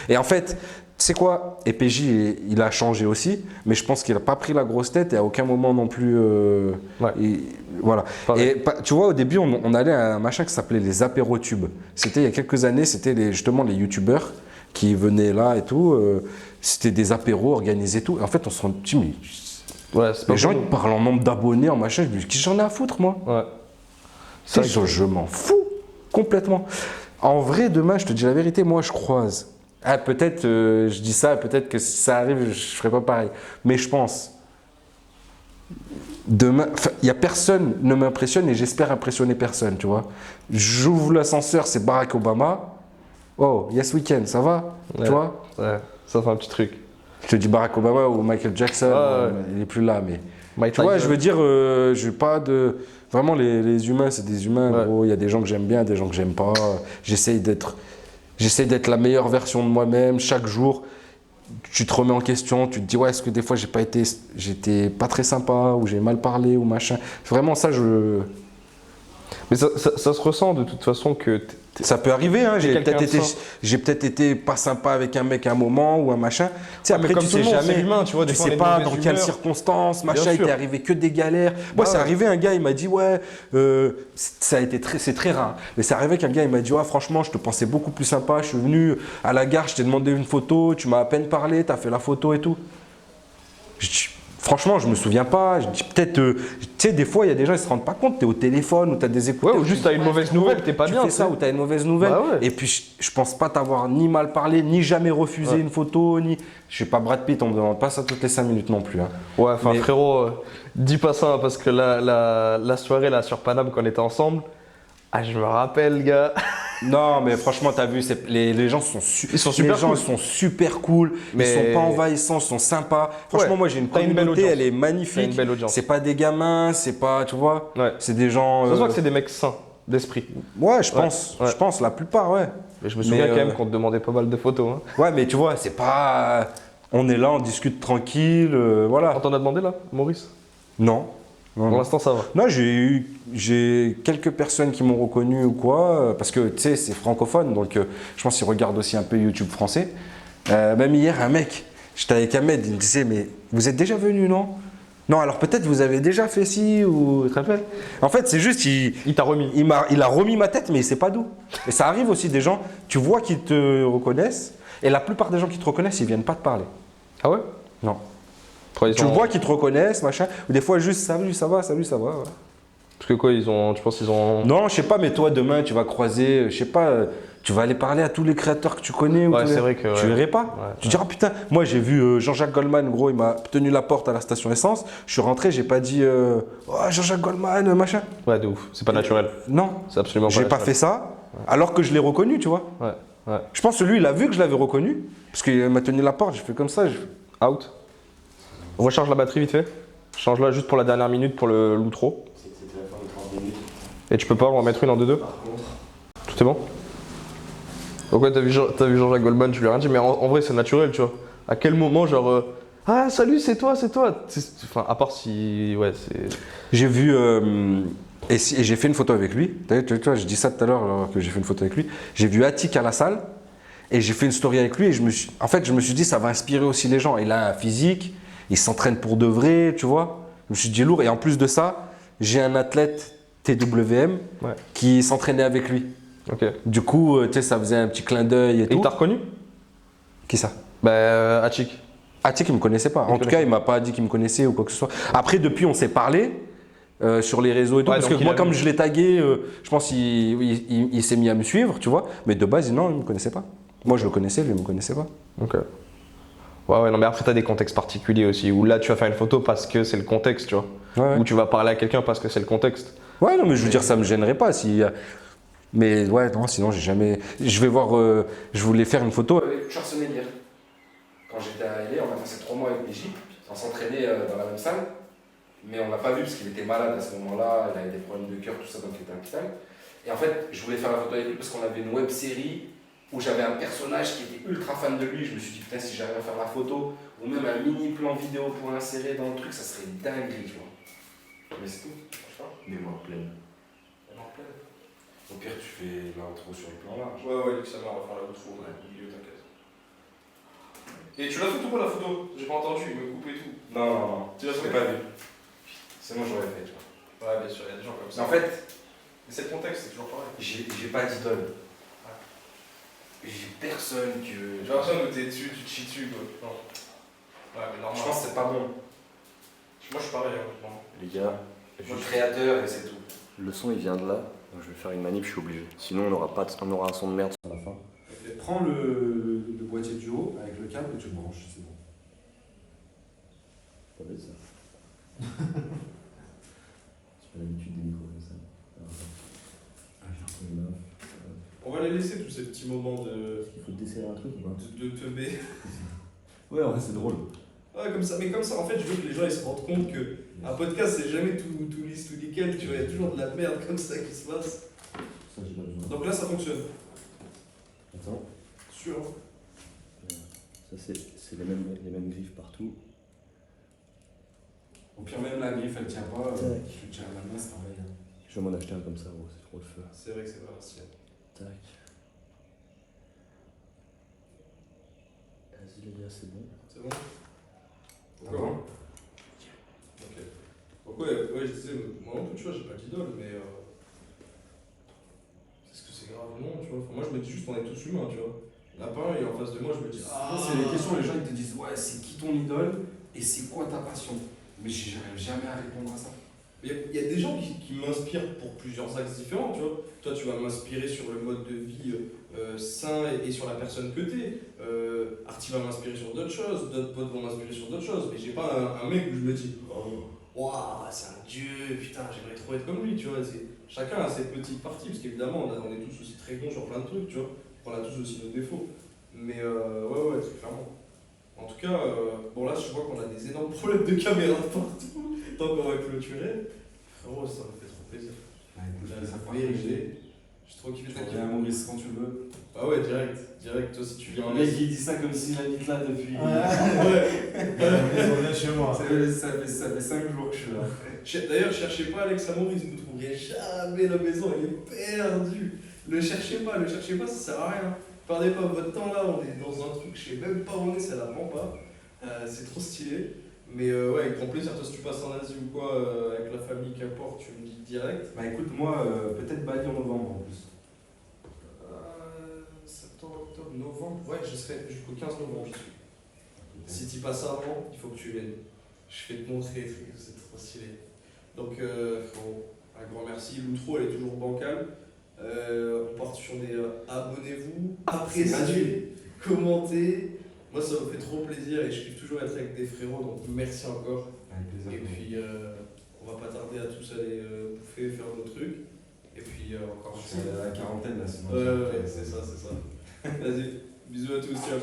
S1: Et en fait, tu sais quoi, et PJ, il a changé aussi, mais je pense qu'il a pas pris la grosse tête et à aucun moment non plus.
S2: Ouais.
S1: Voilà.
S2: Pareil.
S1: Et tu vois, au début, on allait à un machin qui s'appelait les apérotubes. C'était il y a quelques années, c'était justement les youtubeurs qui venaient là et tout. C'était des apéros organisés et tout. Et en fait, on se rend dit, mais.
S2: Ouais, c'est pas
S1: Les gens,
S2: pour
S1: ils parlent en nombre d'abonnés, en machin. Je me dis, qu'est-ce que j'en ai à foutre, moi?
S2: nous. Ouais.
S1: Ça, je m'en fous complètement. En vrai, demain, je te dis la vérité, moi, je croise. Ah, peut-être, je dis ça, peut-être que si ça arrive, je ne ferai pas pareil. Mais je pense. Demain, il n'y a personne ne m'impressionne et j'espère impressionner personne, tu vois. J'ouvre l'ascenseur, c'est Barack Obama. Oh, yes weekend, ça va?
S2: Ouais.
S1: Tu vois?
S2: Ouais, ça fait un petit truc.
S1: Je te dis Barack Obama ou Michael Jackson,
S2: Ouais.
S1: il n'est plus là, mais.
S2: Mike
S1: Tu vois,
S2: Tyson.
S1: je veux dire, je n'ai pas de. Vraiment, les humains, c'est des humains,
S2: Ouais.
S1: gros. Il y a des gens que j'aime bien, des gens que j'aime pas. J'essaie d'être la meilleure version de moi-même chaque jour. Tu te remets en question, tu te dis, ouais, est-ce que des fois, j'étais pas très sympa, ou j'ai mal parlé, ou machin. Vraiment, ça,
S2: Mais ça se ressent de toute façon que.
S1: Ça peut arriver, hein. J'ai
S2: quelqu'un
S1: peut-être été pas sympa avec un mec à un moment ou un machin. Tu sais,
S2: Ouais, mais
S1: après,
S2: comme
S1: tu
S2: tout le
S1: sais
S2: monde, c'est
S1: jamais.
S2: humain, tu vois, des
S1: Tu
S2: fois, on
S1: sais
S2: est
S1: pas
S2: de
S1: dans
S2: mauvaise
S1: quelles
S2: humeur.
S1: circonstances, machin,
S2: Bien
S1: il t'est
S2: sûr.
S1: arrivé que des galères. Moi, c'est arrivé un gars, il m'a dit, ouais, c'est très rare. Mais c'est arrivé qu'un gars, il m'a dit, ouais, franchement, je te pensais beaucoup plus sympa. Je suis venu à la gare, je t'ai demandé une photo, tu m'as à peine parlé, t'as fait la photo et tout. Je dis, franchement, je me souviens pas. Je dis peut-être, tu sais, des fois, il y a des gens, ils se rendent pas compte. T'es au téléphone ou t'as des écouteurs.
S2: Ouais, ou juste t'as une mauvaise nouvelle, t'es pas
S1: tu
S2: bien.
S1: fais
S2: tu
S1: ça
S2: sais.
S1: ou t'as une mauvaise nouvelle.
S2: Bah ouais.
S1: Et puis, je pense pas t'avoir ni mal parlé, ni jamais refusé une photo, ni. Je suis pas Brad Pitt, on me demande pas ça toutes les 5 minutes non plus. Hein.
S2: Ouais, enfin
S1: Mais-
S2: frérot, dis pas ça hein, parce que la soirée là sur Paname quand on était ensemble, je me rappelle gars.
S1: Non, mais franchement, t'as vu, les gens sont,
S2: Ils sont super
S1: les gens
S2: cool.
S1: sont super cool,
S2: Mais-
S1: ils sont pas envahissants, ils sont sympas. Franchement,
S2: Ouais,
S1: moi j'ai une
S2: t'as une belle
S1: communauté,
S2: audience.
S1: elle est
S2: T'as
S1: magnifique.
S2: une belle audience.
S1: C'est pas des gamins, c'est pas, tu vois,
S2: Ouais.
S1: c'est des gens.
S2: Ça se voit que c'est des mecs sains d'esprit.
S1: Ouais, je pense,
S2: ouais.
S1: je pense, la plupart, ouais.
S2: Mais je me souviens
S1: Mais,
S2: quand même qu'on te demandait pas mal de photos. Hein.
S1: Ouais, mais tu vois, c'est pas. On est là, on discute tranquille, voilà.
S2: On t'en a demandé là, Maurice?
S1: Non. Non,
S2: Pour l'instant, ça va.
S1: Non, j'ai quelques personnes qui m'ont reconnu ou quoi, parce que tu sais, c'est francophone, donc je pense qu'ils regardent aussi un peu YouTube français. Même hier, un mec, j'étais avec Ahmed, il me disait, mais vous êtes déjà venu, non? Non, alors peut-être vous avez déjà fait ci, ou tu te rappelles? En fait, c'est juste,
S2: Il t'a remis.
S1: il a remis ma tête, mais il sait pas d'où. Et ça arrive aussi des gens, tu vois qu'ils te reconnaissent, et la plupart des gens qui te reconnaissent, ils viennent pas te parler.
S2: Ah ouais?
S1: Non.
S2: Après,
S1: Tu vois qu'ils te reconnaissent, machin, ou des fois juste salut, ça va, salut, ça va. Voilà.
S2: Parce que quoi, tu penses qu'ils ont.
S1: Non, je sais pas, mais toi demain tu vas croiser, je sais pas, tu vas aller parler à tous les créateurs que tu connais.
S2: Ouais, c'est vrai que.
S1: Tu verrais pas.
S2: Ouais,
S1: tu diras putain, moi j'ai vu Jean-Jacques Goldman, gros, il m'a tenu la porte à la station essence. Je suis rentré, j'ai pas dit oh, Jean-Jacques Goldman, machin.
S2: Ouais, de ouf. C'est pas naturel.
S1: Non,
S2: C'est absolument pas
S1: j'ai
S2: naturel.
S1: pas fait ça, alors que je l'ai reconnu, tu vois.
S2: Ouais, ouais.
S1: Je pense que lui, il a vu que je l'avais reconnu, parce qu'il m'a tenu la porte, j'ai fait comme ça.
S2: Out. Recharge la batterie vite fait. Change-la juste pour la dernière minute pour l'outro.
S4: C'était la fin de 30 minutes.
S2: Et tu peux pas en mettre une en 2-2?
S4: Par contre,
S2: Tout est bon? Donc ouais, t'as vu Jean-Jacques Goldman, tu lui as rien dit, mais en vrai c'est naturel, tu vois. À quel moment, genre, ah salut, c'est toi, c'est toi. Enfin, à part si, ouais, c'est.
S1: J'ai vu, et j'ai fait une photo avec lui. Tu vois, je dis ça tout à l'heure alors que j'ai fait une photo avec lui. J'ai vu Attic à la salle et j'ai fait une story avec lui et je me suis dit ça va inspirer aussi les gens. Il a un physique, il s'entraîne pour de vrai, tu vois. Je me suis dit lourd et en plus de ça, j'ai un athlète TWM qui s'entraînait avec lui.
S2: Ok.
S1: Du coup, tu sais, ça faisait un petit clin d'œil et
S2: Et
S1: tout.
S2: il t'a reconnu?
S1: Qui ça?
S2: Bah, Attic.
S1: Attic, il me connaissait pas. En tout cas, il m'a pas dit qu'il me connaissait ou quoi que ce soit. Après, depuis, on s'est parlé. Sur les réseaux et tout,
S2: Ouais,
S1: parce
S2: donc
S1: que moi comme je l'ai tagué, je pense qu'il s'est mis à me suivre, tu vois, mais de base non, il me connaissait pas. Moi je le connaissais, lui il me connaissait pas.
S2: Ok. Ouais, non, mais après t'as des contextes particuliers aussi, où là tu vas faire une photo parce que c'est le contexte, tu vois.
S1: Ouais.
S2: Ou tu vas parler à quelqu'un parce que c'est le contexte.
S1: Ouais, non, mais je veux dire, ça me gênerait pas si. Mais ouais, non, sinon j'ai jamais. Je vais voir. Je voulais faire une photo avec Schwarzenegger hier. Quand j'étais à LA, on a passé 3 mois avec Béji, on s'entraînait dans la même salle. Mais on l'a pas vu parce qu'il était malade à ce moment-là, il avait des problèmes de cœur, tout ça, donc il était à l'hôpital. Et en fait, je voulais faire la photo avec lui parce qu'on avait une web série où j'avais un personnage qui était ultra fan de lui. Je me suis dit, putain, si j'arrive à faire la photo ou même un mini plan vidéo pour insérer dans le truc, ça serait dingue, tu vois. Mais c'est tout, franchement.
S4: mémoire pleine.
S1: Mémoire pleine. Au pire, tu fais l'intro sur le plan large.
S3: Ouais, ça va, on va faire la outro, au milieu, t'inquiète. Et tu l'as fait tout pour la photo? J'ai pas entendu, il me coupe et tout.
S1: Non.
S3: Tu l'as
S1: Je
S3: fait?
S1: l'ai pas vu. Sinon, j'aurais fait, tu vois.
S3: Ouais, bien sûr, il y a des gens comme ça.
S1: Mais en fait,
S3: Mais c'est le contexte, c'est toujours pareil.
S1: j'ai pas d'idole. J'ai personne que.
S3: J'ai l'impression que t'es dessus, tu te chies dessus, quoi. Non. Ouais, mais normal.
S1: Je pense que c'est pas bon.
S3: Moi, je suis pareil, honnêtement.
S4: Les gars,
S1: Je suis créateur et c'est tout.
S4: le son il vient de là, donc je vais faire une manip, je suis obligé. Sinon on aura un son de merde à la fin.
S1: Prends le boîtier du haut avec le câble et tu le branches, c'est bon.
S4: Pas bête ça. J'ai pas l'habitude des micros comme ça.
S3: On va les laisser tous ces petits moments de
S4: Il faut te desserrer un truc ou pas
S3: teubé.
S4: Ouais, en vrai c'est drôle.
S3: Ouais, comme ça. Mais comme ça, en fait, je veux que les gens ils se rendent compte que un podcast, c'est jamais tout lisse, tout nickel. Tu vois, il y a toujours de la merde comme ça qui se passe.
S4: Ça j'ai pas besoin.
S3: Donc là, ça fonctionne.
S4: Attends,
S3: Sûr.
S4: ça c'est les mêmes griffes partout.
S1: Au pire, même la griffe elle tient pas,
S4: Tac.
S1: tu tiens à la main, c'est pareil.
S4: Je vais m'en acheter un comme ça, gros, c'est trop le feu.
S3: C'est vrai que c'est pas l'ancienne.
S4: Tac. Vas-y les gars, c'est bon.
S3: C'est bon?
S1: D'accord.
S3: Ok. Donc ouais, je disais, moi non plus, tu vois, j'ai pas d'idole, mais est-ce que c'est grave? Non, tu vois. Enfin, moi, je me dis juste, on est tous humains, tu vois. Il y en a pas un, et en face de moi, je me dis, ah,
S1: C'est les questions, les gens ils te disent ouais, c'est qui ton idole et c'est quoi ta passion? Mais j'arrive jamais à répondre à ça.
S3: Il y a des gens qui m'inspirent pour plusieurs axes différents, tu vois. Toi, tu vas m'inspirer sur le mode de vie sain et sur la personne que t'es. Artie va m'inspirer sur d'autres choses, d'autres potes vont m'inspirer sur d'autres choses. Mais j'ai pas un mec où je me dis, oh, waouh, c'est un dieu, putain, j'aimerais trop être comme lui, tu vois. Chacun a ses petites parties, parce qu'évidemment, on est tous aussi très bons sur plein de trucs, tu vois. On a tous aussi nos défauts. Mais ouais, très clairement. En tout cas, bon là, je vois qu'on a des énormes problèmes de caméra partout. Tant qu'on va clôturer. Frérot, ça me fait trop plaisir.
S1: Bah, écoute,
S3: Là,
S1: ça
S3: j'ai trop kiffé.
S1: Maurice quand tu veux.
S2: Ah ouais, direct. Toi, si tu viens
S5: Le mec, il dit ça comme s'il habite là depuis.
S6: Ils sont chez moi.
S5: Ça fait 5 jours que je suis là.
S2: D'ailleurs, cherchez pas Alex Amoris, vous ne trouverez jamais la maison, elle est perdue. Le cherchez pas, ça sert à rien. Perdez pas votre temps là, on est dans un truc, je sais même pas où on est, ça la prend pas. C'est trop stylé. Mais ouais, avec grand plaisir, toi si tu passes en Asie ou quoi, avec la famille, qu'importe, tu me dis direct.
S5: Bah écoute, moi, peut-être Bali en novembre en plus.
S2: Septembre, octobre, novembre, ouais, je serai jusqu'au 15 novembre, je suis. Si tu passes avant, il faut que tu viennes. Je vais te montrer, c'est trop stylé. Donc, frérot, un grand merci. L'outro, elle est toujours bancale. On part sur des abonnez-vous, appréciez, commentez. Moi, ça me fait trop plaisir et je kiffe toujours être avec des frérots, donc merci encore.
S5: Avec plaisir.
S2: Et puis, on va pas tarder à tous aller bouffer, faire nos trucs. Et puis, encore
S5: C'est la quarantaine là, sinon.
S2: ouais, c'est ça. Vas-y, bisous à tous, ciao.